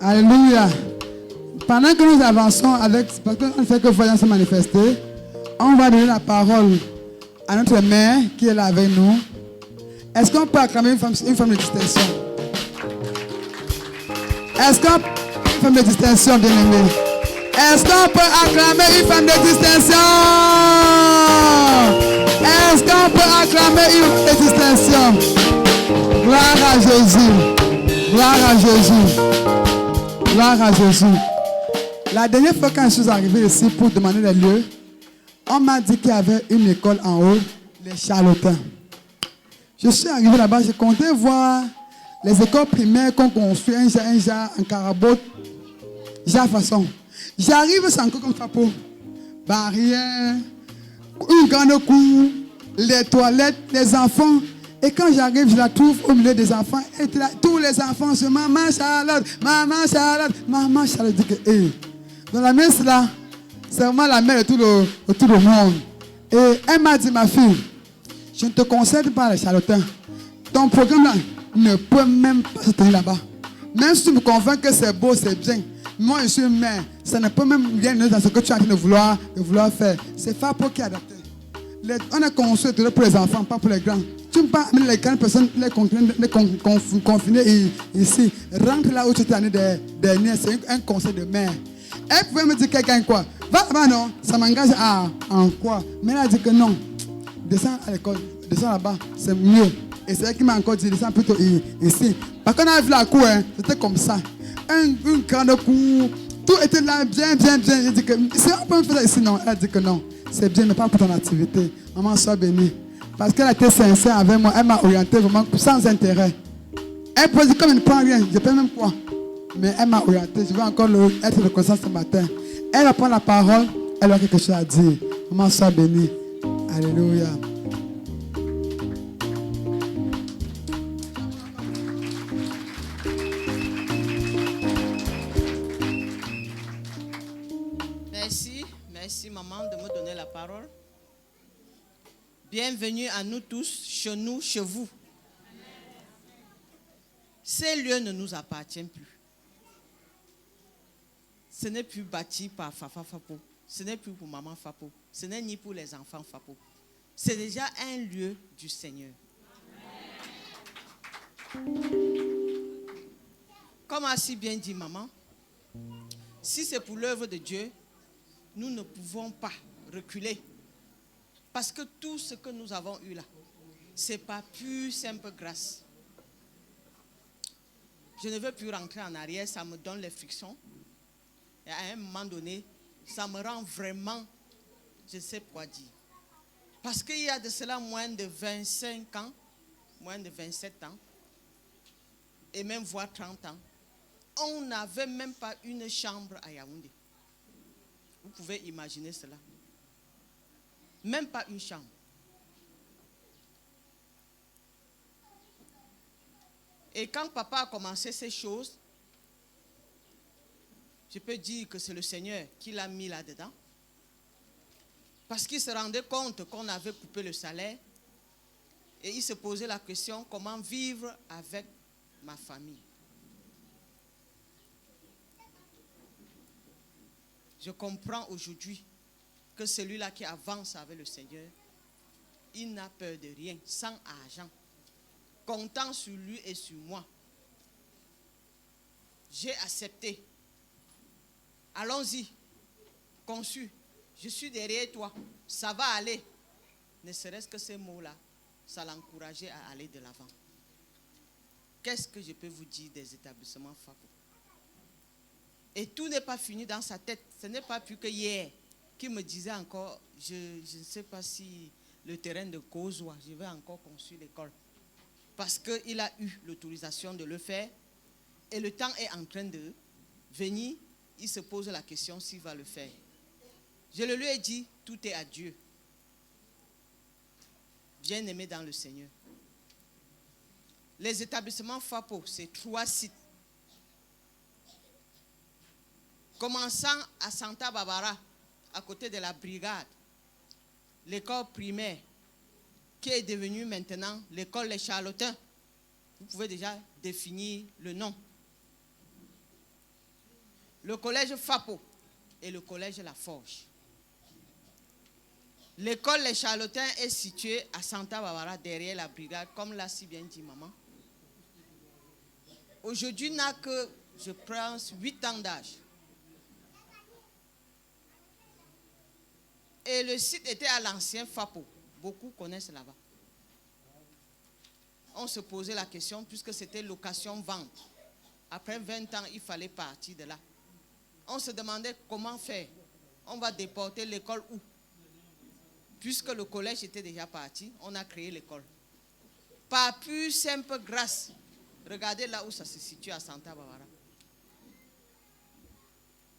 Alléluia. Pendant que nous avançons avec, parce qu'on ne fait que voyant se manifester, on va donner la parole à notre mère qui est là avec nous. Est-ce qu'on peut acclamer une femme de distinction? Est-ce qu'on peut une femme de distinction, bien-aimée? Est-ce qu'on peut acclamer une femme de distinction? Est-ce qu'on peut acclamer une femme de distinction? Gloire à Jésus. Gloire à Jésus. Gloire à Jésus. La dernière fois quand je suis arrivé ici pour demander les lieux, on m'a dit qu'il y avait une école en haut, les Charlotins. Je suis arrivé là-bas, je comptais voir les écoles primaires qu'on construit, un genre en carabote, genre façon. J'arrive, c'est encore comme Fapo. Barrière, une grande cour, les toilettes, les enfants. Et quand j'arrive, je la trouve au milieu des enfants. Et là, tous les enfants sont Maman Charlotte, Maman Charlotte, Maman Charlotte. Je dis que, hey. Dans la messe là, c'est vraiment la mère de tout le monde. Et elle m'a dit, ma fille, je ne te conseille pas les charlatans. Ton programme là ne peut même pas se tenir là-bas. Même si tu me convaincs que c'est beau, c'est bien. Moi, je suis mère. Ça ne peut même rien dans ce que tu es en train de vouloir faire. C'est Fapo qui a adapté. On a construit pour les enfants, pas pour les grands. Tu ne peux pas amener les grandes personnes, les confiner ici. Rentre là où tu étais l'année dernière. C'est un conseil de mère. Elle pouvait me dire quelqu'un quoi. Va là-bas, non. Ça m'engage en quoi. Mais elle a dit que non. Descends à l'école. Descends là-bas. C'est mieux. Et c'est elle qui m'a encore dit, descends plutôt ici. Parce qu'on a vu la cour, hein, c'était comme ça. Une grande cour. Tout était là, bien. J'ai dit que, si on peut me faire ça ici, non. Elle a dit que non. C'est bien, mais pas pour ton activité. Maman, sois bénie. Parce qu'elle a été sincère avec moi. Elle m'a orienté vraiment sans intérêt. Elle peut dire, comme elle ne prend rien, je peux même quoi. Mais elle m'a orienté. Je vais encore être reconnaissant ce matin. Elle va prendre la parole. Elle a quelque chose à dire. Maman, sois bénie. Alléluia. Merci maman de me donner la parole. Bienvenue à nous tous, chez nous, chez vous. Ces lieux ne nous appartiennent plus. Ce n'est plus bâti par Fafa Fapo. Ce n'est plus pour maman Fapo. Ce n'est ni pour les enfants Fapo. C'est déjà un lieu du Seigneur. Comme a si bien dit maman, si c'est pour l'œuvre de Dieu, nous ne pouvons pas reculer. Parce que tout ce que nous avons eu là, ce n'est pas pure simple grâce. Je ne veux plus rentrer en arrière, ça me donne les frictions. Et à un moment donné, ça me rend vraiment, je ne sais quoi dire. Parce qu'il y a de cela moins de 25 ans, moins de 27 ans, et même voire 30 ans, on n'avait même pas une chambre à Yaoundé. Vous pouvez imaginer cela. Même pas une chambre. Et quand papa a commencé ces choses, je peux dire que c'est le Seigneur qui l'a mis là-dedans. Parce qu'il se rendait compte qu'on avait coupé le salaire. Et il se posait la question, comment vivre avec ma famille? Je comprends aujourd'hui que celui-là qui avance avec le Seigneur, il n'a peur de rien, sans argent, comptant sur lui et sur moi. J'ai accepté. Allons-y, conçu, je suis derrière toi, ça va aller. Ne serait-ce que ces mots-là, ça l'encourageait à aller de l'avant. Qu'est-ce que je peux vous dire des établissements Fapo? Et tout n'est pas fini dans sa tête. Ce n'est pas plus que hier qui me disait encore, je ne sais pas si le terrain de Kozoa, je vais encore construire l'école. Parce qu'il a eu l'autorisation de le faire. Et le temps est en train de venir. Il se pose la question s'il va le faire. Je le lui ai dit, tout est à Dieu. Bien-aimé dans le Seigneur. Les établissements Fapo, c'est 3 sites. Commençant à Santa Barbara, à côté de la brigade, l'école primaire, qui est devenue maintenant l'école Les Charlotins. Vous pouvez déjà définir le nom. Le collège Fapo et le collège La Forge. L'école Les Charlotins est située à Santa Barbara, derrière la brigade, comme l'a si bien dit maman. Aujourd'hui, n'a que je pense 8 ans d'âge. Et le site était à l'ancien FAPO. Beaucoup connaissent là-bas. On se posait la question, puisque c'était location-vente. Après 20 ans, il fallait partir de là. On se demandait comment faire. On va déporter l'école où? Puisque le collège était déjà parti, on a créé l'école. Par plus simple grâce, regardez là où ça se situe à Santa Barbara.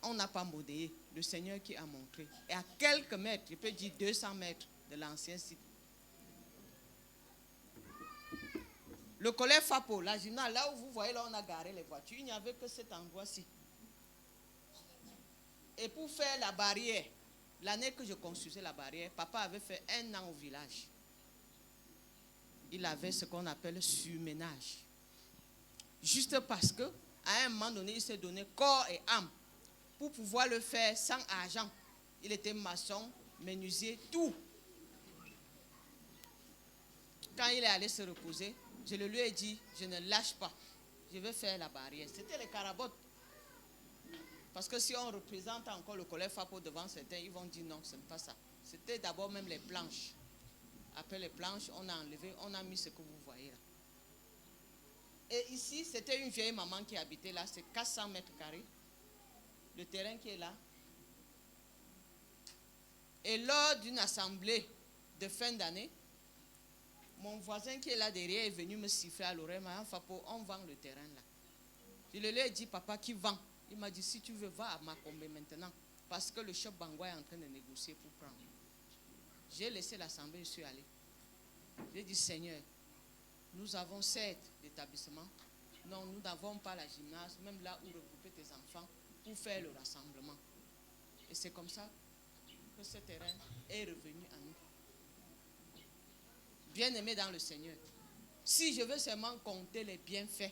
On n'a pas modéré, le Seigneur qui a montré. Et à quelques mètres, je peux dire 200 mètres de l'ancien site. Le collège FAPO, la gymnase, là où vous voyez, là on a garé les voitures, il n'y avait que cet endroit-ci. Et pour faire la barrière, l'année que je construisais la barrière, papa avait fait 1 an au village. Il avait ce qu'on appelle surménage. Juste parce que, à un moment donné, il s'est donné corps et âme pour pouvoir le faire sans argent. Il était maçon, menuisier, tout. Quand il est allé se reposer, je lui ai dit, je ne lâche pas. Je vais faire la barrière. C'était les carabottes. Parce que si on représente encore le collège FAPO devant certains, ils vont dire non, ce n'est pas ça. C'était d'abord même les planches. Après les planches, on a enlevé, on a mis ce que vous voyez là. Et ici, c'était une vieille maman qui habitait là, c'est 400 mètres carrés. Le terrain qui est là. Et lors d'une assemblée de fin d'année, mon voisin qui est là derrière est venu me siffler à l'oreille. Madame Fapo, on vend le terrain là. Je lui ai dit, papa, qui vend? Il m'a dit, si tu veux, va à Makombe maintenant. Parce que le chef Bangwa est en train de négocier pour prendre. J'ai laissé l'assemblée, je suis allé. J'ai dit, Seigneur, nous avons 7 établissements. Non, nous n'avons pas la gymnase, même là où regrouper tes enfants pour faire le rassemblement. Et c'est comme ça que ce terrain est revenu à nous. Bien-aimés dans le Seigneur, si je veux seulement compter les bienfaits,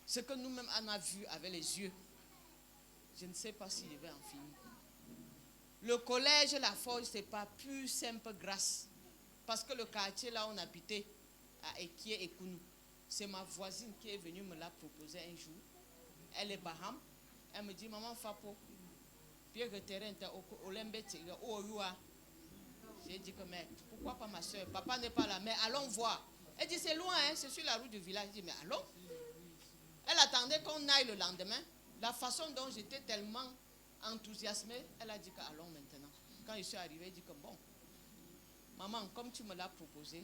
ce que nous-mêmes on a vu avec les yeux, je ne sais pas si je vais en finir. Le collège La Forge, ce n'est pas plus simple grâce. Parce que le quartier là où on habitait, à Ekie et Kounou, c'est ma voisine qui est venue me l'a proposer un jour. Elle est Baham. Elle me dit, maman Fapo, puis le terrain est au Lembete, au Youa. J'ai dit que, mais pourquoi pas ma soeur? Papa n'est pas là, mais allons voir. Elle dit, c'est loin, hein, c'est sur la route du village. Je dis, mais allons. Elle attendait qu'on aille le lendemain. La façon dont j'étais tellement enthousiasmée, elle a dit que allons maintenant. Quand je suis arrivée, elle dit que bon, maman, comme tu me l'as proposé,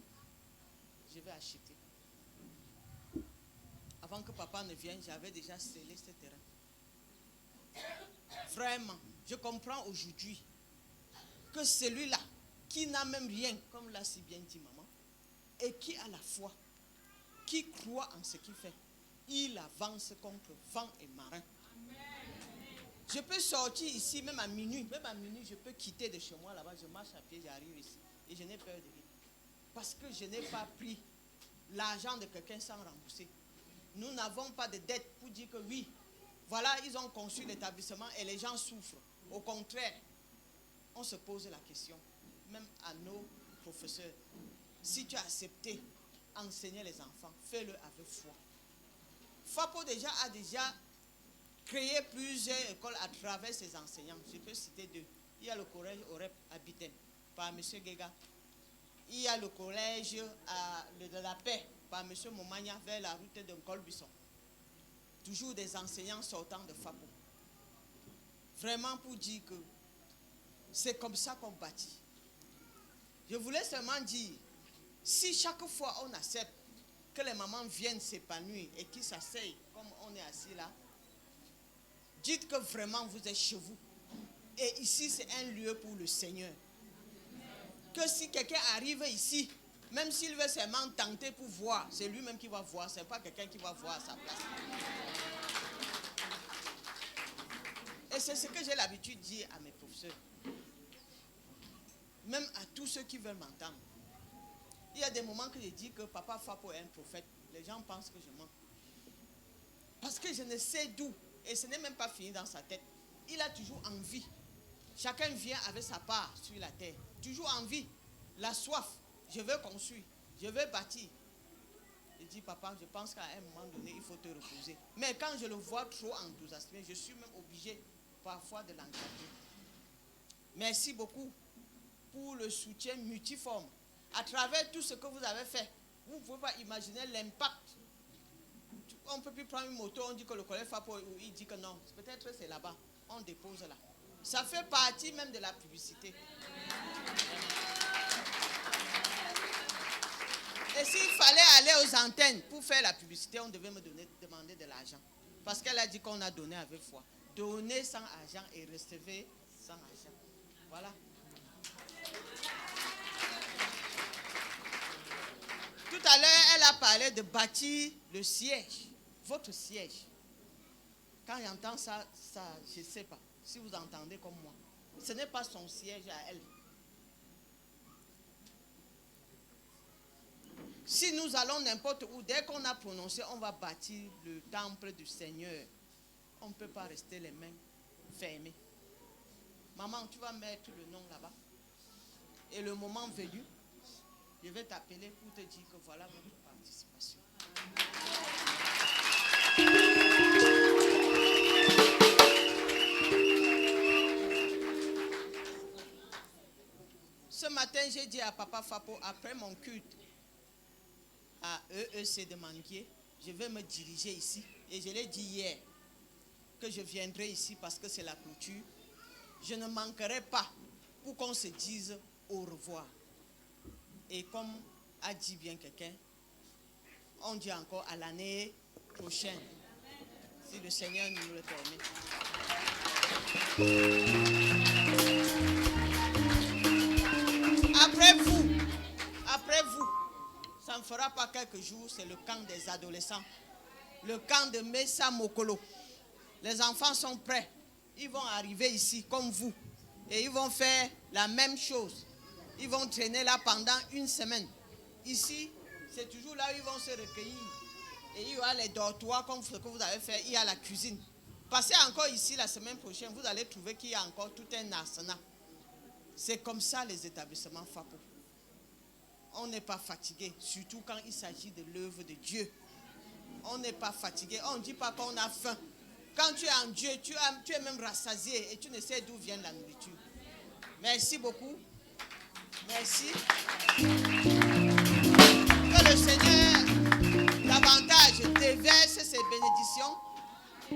je vais acheter. Avant que papa ne vienne, j'avais déjà scellé ce terrain. Vraiment, je comprends aujourd'hui que celui-là, qui n'a même rien, comme l'a si bien dit maman, et qui a la foi, qui croit en ce qu'il fait, il avance contre vent et marin. Je peux sortir ici, même à minuit, je peux quitter de chez moi là-bas, je marche à pied, j'arrive ici, et je n'ai peur de rien. Parce que je n'ai pas pris l'argent de quelqu'un sans rembourser. Nous n'avons pas de dette pour dire que oui, voilà, ils ont conçu l'établissement et les gens souffrent. Au contraire, on se pose la question, même à nos professeurs, si tu as accepté enseigner les enfants, fais-le avec foi. FAPO a déjà créé plusieurs écoles à travers ses enseignants. Je peux citer 2. Il y a le collège Orep à Biten, par M. Guéga. Il y a le collège de la paix, par M. Momagna, vers la route de Colbisson. Toujours des enseignants sortant de FAPO. Vraiment pour dire que c'est comme ça qu'on bâtit. Je voulais seulement dire, si chaque fois on accepte que les mamans viennent s'épanouir et qu'ils s'asseyent comme on est assis là, dites que vraiment vous êtes chez vous. Et ici c'est un lieu pour le Seigneur. Que si quelqu'un arrive ici, même s'il veut seulement tenter pour voir, c'est lui-même qui va voir, ce n'est pas quelqu'un qui va voir à sa place. Et c'est ce que j'ai l'habitude de dire à mes professeurs. Même à tous ceux qui veulent m'entendre. Il y a des moments que je dis que Papa Fapo est un prophète. Les gens pensent que je mens. Parce que je ne sais d'où. Et ce n'est même pas fini dans sa tête. Il a toujours envie. Chacun vient avec sa part sur la terre. Toujours envie. La soif. Je veux construire. Je veux bâtir. Il dit, papa, je pense qu'à un moment donné, il faut te reposer. Mais quand je le vois trop enthousiasmé, je suis même obligé parfois de l'encadrer. Merci beaucoup pour le soutien multiforme. À travers tout ce que vous avez fait, vous ne pouvez pas imaginer l'impact. On ne peut plus prendre une moto, on dit que le collègue Fapo, il dit que non. Peut-être c'est là-bas, on dépose là. Ça fait partie même de la publicité. Et s'il fallait aller aux antennes pour faire la publicité, on devait me demander de l'argent. Parce qu'elle a dit qu'on a donné avec foi. Donner sans argent et recevoir sans argent. Voilà. Tout à l'heure, elle a parlé de bâtir le siège. Votre siège. Quand j'entends ça, je ne sais pas. Si vous entendez comme moi. Ce n'est pas son siège à elle. Si nous allons n'importe où, dès qu'on a prononcé, on va bâtir le temple du Seigneur. On ne peut pas rester les mains fermées. Maman, tu vas mettre le nom là-bas. Et le moment venu, je vais t'appeler pour te dire que voilà notre participation. Ce matin, j'ai dit à Papa Fapo, après mon culte à EEC de Manguier, je vais me diriger ici. Et je l'ai dit hier que je viendrai ici parce que c'est la clôture. Je ne manquerai pas pour qu'on se dise au revoir. Et comme a dit bien quelqu'un, on dit encore à l'année prochaine, si le Seigneur nous le permet. Après vous, ça ne fera pas quelques jours, c'est le camp des adolescents. Le camp de Mesa Mokolo. Les enfants sont prêts. Ils vont arriver ici comme vous. Et ils vont faire la même chose. Ils vont traîner là pendant une semaine. Ici, c'est toujours là où ils vont se recueillir. Et il y aura les dortoirs comme ce que vous avez fait. Il y a la cuisine. Passez encore ici la semaine prochaine. Vous allez trouver qu'il y a encore tout un arsenal. C'est comme ça les établissements FAPO. On n'est pas fatigué, surtout quand il s'agit de l'œuvre de Dieu. On n'est pas fatigué. On ne dit pas qu'on a faim. Quand tu es en Dieu, tu es même rassasié et tu ne sais d'où vient la nourriture. Merci beaucoup. Merci. Que le Seigneur davantage déverse ses bénédictions,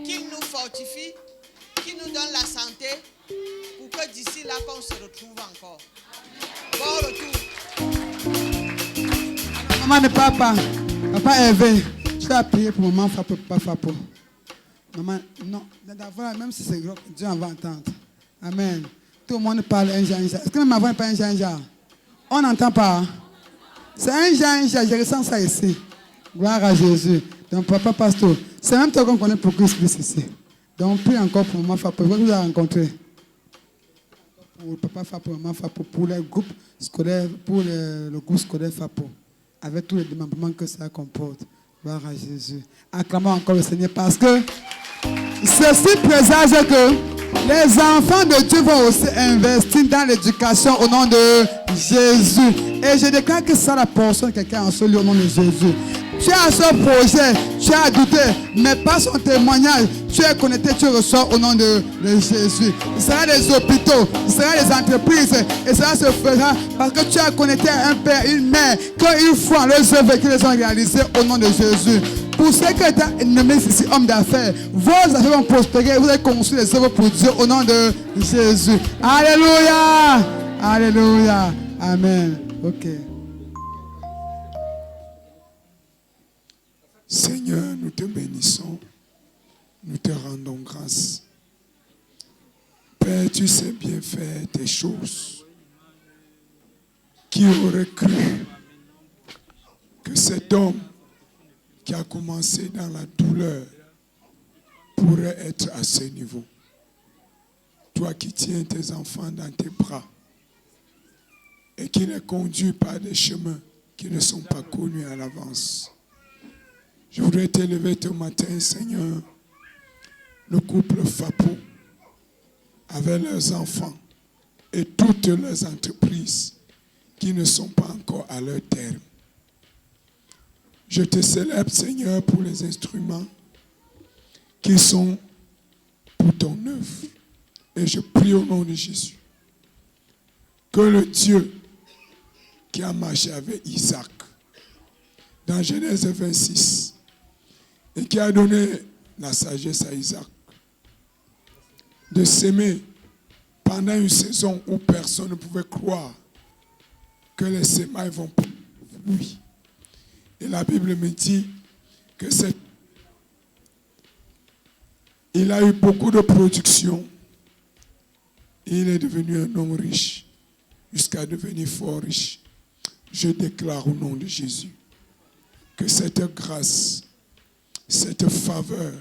qu'il nous fortifie, qu'il nous donne la santé pour que d'ici là qu'on se retrouve encore. Bon retour. Maman de papa Hervé, tu vas prier pour maman Fapo, papa Fapo. Maman, non, d'abord, même si c'est gros, Dieu en va entendre. Amen. Tout le monde parle un genre. Est-ce que même avant, pas un genre? On n'entend pas. C'est un genre, je ressens ça ici. Gloire à Jésus. Donc, papa pasteur, c'est même toi qu'on connaît pour Christ ici. Donc, prie encore pour maman Fapo. Vous allez rencontrer. Pour papa Fapo, maman Fapo, pour les groupes scolaires, pour le groupe scolaire Fapo. Avec tous les démembrements que ça comporte. Gloire à Jésus. Acclamons encore le Seigneur parce que ceci présage que les enfants de Dieu vont aussi investir dans l'éducation au nom de Jésus. Et je déclare que ça la portion de quelqu'un en ce lieu au nom de Jésus. Tu as ce projet, tu as douté, mais par son témoignage, tu es connecté, tu reçois au nom de Jésus. Il sera des hôpitaux, il sera des entreprises, et cela se fera parce que tu as connecté un père, une mère, qu'ils font leurs œuvres et qu'ils les ont réalisées au nom de Jésus. Pour ceux qui étaient nommés ici, hommes d'affaires, vos affaires vont prospérer, vous allez construire des œuvres pour Dieu au nom de Jésus. Alléluia! Alléluia! Amen. Ok. Seigneur, nous te bénissons, nous te rendons grâce. Père, tu sais bien faire tes choses. Qui aurait cru que cet homme qui a commencé dans la douleur pourrait être à ce niveau? Toi qui tiens tes enfants dans tes bras et qui les conduis par des chemins qui ne sont pas connus à l'avance. Je voudrais t'élever ce matin, Seigneur, le couple Fapo, avec leurs enfants et toutes leurs entreprises qui ne sont pas encore à leur terme. Je te célèbre, Seigneur, pour les instruments qui sont pour ton œuvre. Et je prie au nom de Jésus que le Dieu qui a marché avec Isaac dans Genèse 26 et qui a donné la sagesse à Isaac de s'aimer pendant une saison où personne ne pouvait croire que les semailles vont lui. Et la Bible me dit que il a eu beaucoup de production. Et il est devenu un homme riche jusqu'à devenir fort riche. Je déclare au nom de Jésus que cette grâce, cette faveur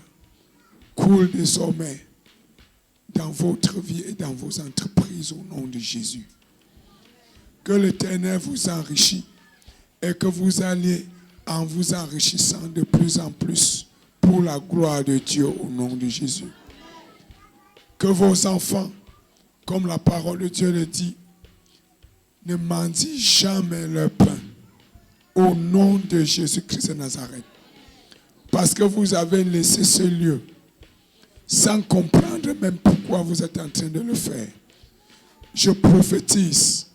coule désormais dans votre vie et dans vos entreprises au nom de Jésus. Que l'Éternel vous enrichit et que vous allez en vous enrichissant de plus en plus pour la gloire de Dieu au nom de Jésus. Que vos enfants, comme la parole de Dieu le dit, ne mendient jamais leur pain au nom de Jésus-Christ de Nazareth. Parce que vous avez laissé ce lieu sans comprendre même pourquoi vous êtes en train de le faire. Je prophétise,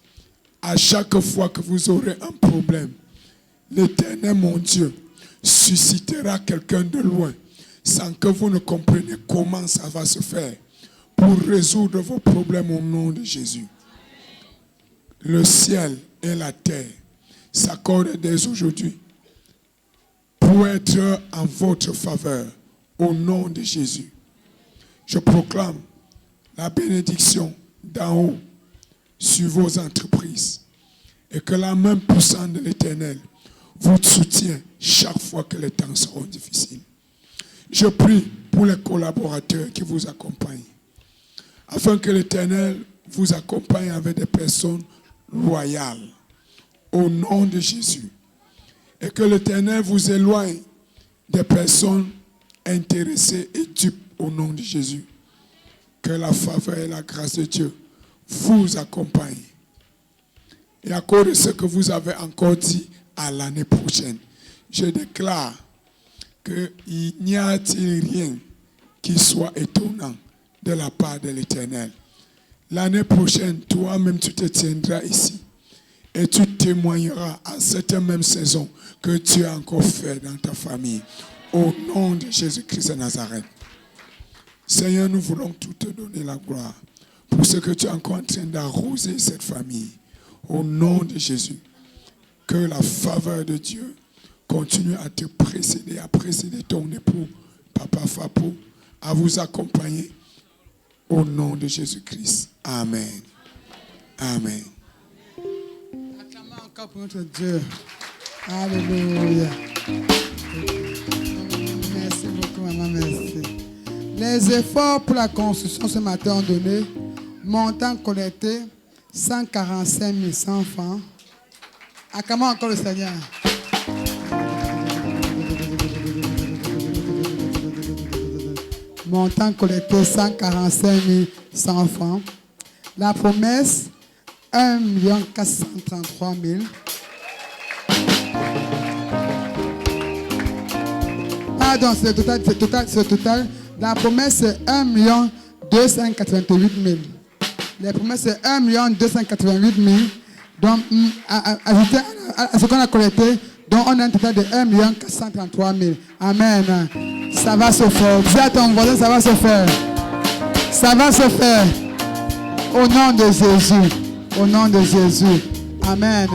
à chaque fois que vous aurez un problème, l'Éternel, mon Dieu, suscitera quelqu'un de loin sans que vous ne compreniez comment ça va se faire pour résoudre vos problèmes au nom de Jésus. Le ciel et la terre s'accordent dès aujourd'hui pour être en votre faveur au nom de Jésus. Je proclame la bénédiction d'en haut sur vos entreprises et que la main puissante de l'Éternel vous soutient chaque fois que les temps seront difficiles. Je prie pour les collaborateurs qui vous accompagnent, afin que l'Éternel vous accompagne avec des personnes loyales, au nom de Jésus. Et que l'Éternel vous éloigne des personnes intéressées et dupes, au nom de Jésus. Que la faveur et la grâce de Dieu vous accompagnent. Et à cause de ce que vous avez encore dit à l'année prochaine, je déclare qu'il n'y a-t-il rien qui soit étonnant de la part de l'Éternel. L'année prochaine, toi-même, tu te tiendras ici et tu témoigneras à cette même saison que tu as encore fait dans ta famille. Au nom de Jésus-Christ de Nazareth. Seigneur, nous voulons tout te donner la gloire pour ce que tu es encore en train d'arroser cette famille. Au nom de Jésus, que la faveur de Dieu continue à te précéder, à précéder ton époux, Papa Fapou, à vous accompagner. Au nom de Jésus-Christ. Amen. Amen. Acclamons encore pour notre Dieu. Alléluia. Merci beaucoup, maman, merci. Les efforts pour la construction ce matin ont donné montant collecté 145 100 francs. Acclamons encore le Seigneur. Montant collecté 145 100 francs. La promesse 1 433 000. Pardon, c'est le total. La promesse c'est 1 288 000. La promesse c'est 1 288 000. Donc, ajouté à ce qu'on a collecté, donc on a un total de 1 433 000. Amen. Ça va se faire. Dis à ton voisin, ça va se faire. Ça va se faire. Au nom de Jésus. Au nom de Jésus. Amen.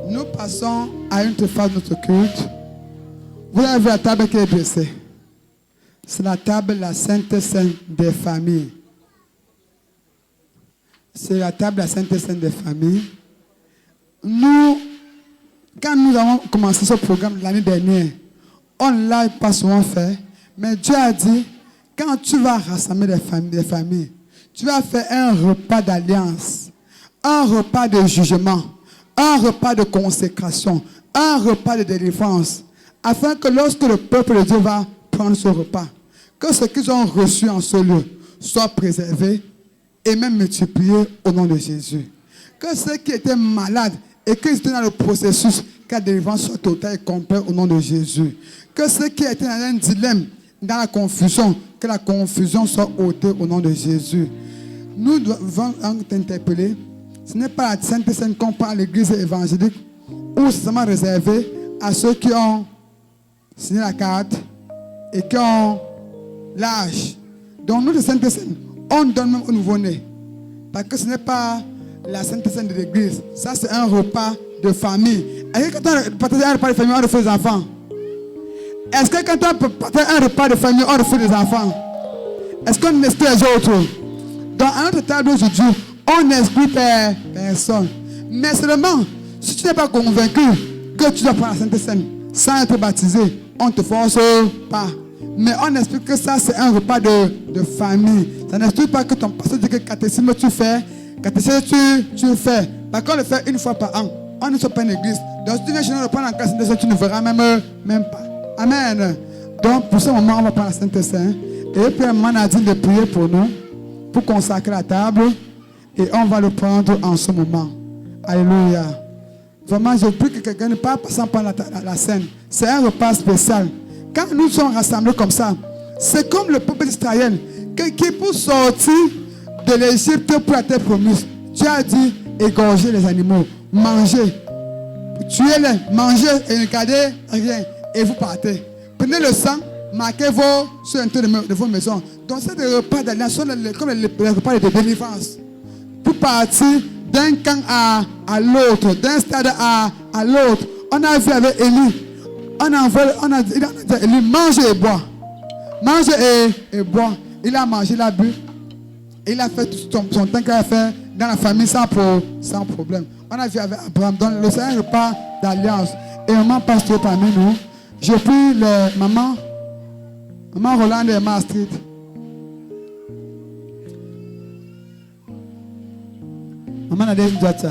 Nous passons à une phase de notre culte. Vous avez vu la table qui est dressée. C'est la table de la Sainte Seine des familles. C'est la table de la Sainte Seine des familles. Nous, quand nous avons commencé ce programme l'année dernière, on ne l'a pas souvent fait, mais Dieu a dit, quand tu vas rassembler des familles, tu vas faire un repas d'alliance, un repas de jugement, un repas de consécration, un repas de délivrance, afin que lorsque le peuple de Dieu va prendre ce repas, que ce qu'ils ont reçu en ce lieu soit préservé et même multiplié au nom de Jésus. Que ceux qui étaient malades et qui étaient dans le processus, que la délivrance soit totale et complète au nom de Jésus. Que ceux qui étaient dans un dilemme, dans la confusion, que la confusion soit ôtée au nom de Jésus. Nous devons t'interpeller. Ce n'est pas la Sainte Seine qu'on parle à l'église évangélique ou c'est seulement réservé à ceux qui ont signé la carte et qui ont l'âge. Donc nous, de Sainte Seine, on donne même au nouveau-né. Parce que ce n'est pas la Sainte Seine de l'église. Ça, c'est un repas de famille. Est-ce que quand on partage un repas de famille, on refait les enfants? Est-ce que quand on partage un repas de famille, on refait les enfants? Est-ce qu'on exclut les autres? Dans notre table aujourd'hui, on n'exclut personne. Mais seulement, si tu n'es pas convaincu que tu dois prendre la Sainte Seine sans être baptisé, on ne te force pas. Mais on explique que ça, c'est un repas de famille. Ça n'explique pas que ton pasteur dit que catéchisme tu fais, catéchisme tu fais. Parce qu'on le fait une fois par an. On ne soit pas une église. Donc si tu viens chez nous le prendre en classe, tu ne verras même pas. Amen. Donc pour ce moment, on va prendre la Sainte Seine. Et puis un moment, on a dit de prier pour nous, pour consacrer la table. Et on va le prendre en ce moment. Alléluia. Vraiment, je prie que quelqu'un ne passe pas sans prendre la scène. C'est un repas spécial. Quand nous sommes rassemblés comme ça, c'est comme le peuple d'Israël qui pour sortir de l'Égypte pour la terre promise. Tu as dit égorger les animaux, manger, tuez-les, mangez et ne gardez rien et vous partez. Prenez le sang, marquez-vous sur l'entrée de vos maisons. Donc c'est des repas d'alliance, comme les repas de délivrance. Pour partir d'un camp à l'autre, d'un stade à l'autre. On a vu avec Élie. Il a dit à Élie, mange et bois. Mange et bois. Il a mangé, il a bu. Il a fait tout son temps qu'il a fait dans la famille sans problème. On a vu avec Abraham. Donc le Seigneur repas d'alliance. Et maman pasteur parmi nous. Je prie les maman Roland et maman Astrid. Maman Nadège Ndiata.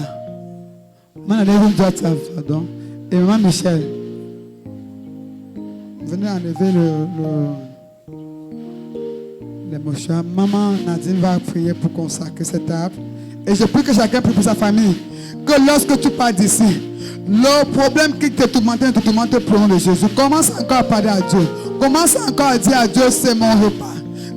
Maman Nadège Ndiata, pardon. Et maman Michel. Venez enlever les mouchoirs. Maman Nadine va prier pour consacrer cette table. Et je prie que chacun prie pour sa famille. Que lorsque tu pars d'ici, le problème qui te tourmente pour le nom de Jésus. Commence encore à parler à Dieu. Commence encore à dire à Dieu, c'est mon repas.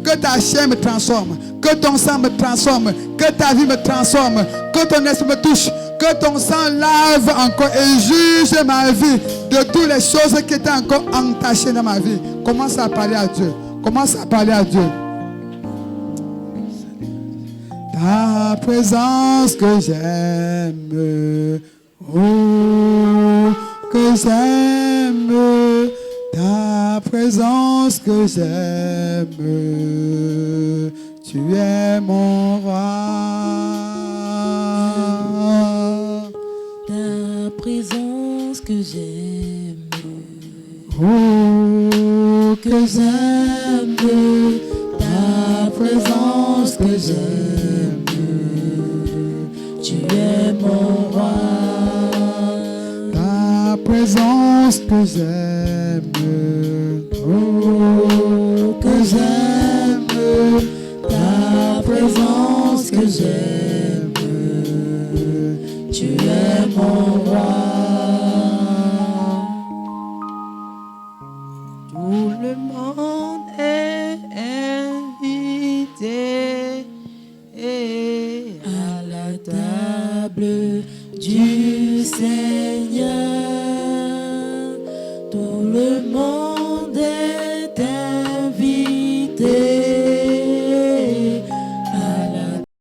Que ta chair me transforme. Que ton sang me transforme. Que ta vie me transforme. Que ton esprit me touche. Que ton sang lave encore et juge ma vie de toutes les choses qui étaient encore entachées dans ma vie. Commence à parler à Dieu. Commence à parler à Dieu. Ta présence que j'aime. Oh, que j'aime. Ta présence que j'aime. Tu es mon roi. Ta présence que j'aime. Oh, Que j'aime. Ta présence que j'aime. Tu es mon roi. ta présence que j'aime. Oh, Que j'aime. Ta présence que j'aime. Tu es mon roi. Tout le monde est invité à la table du Seigneur.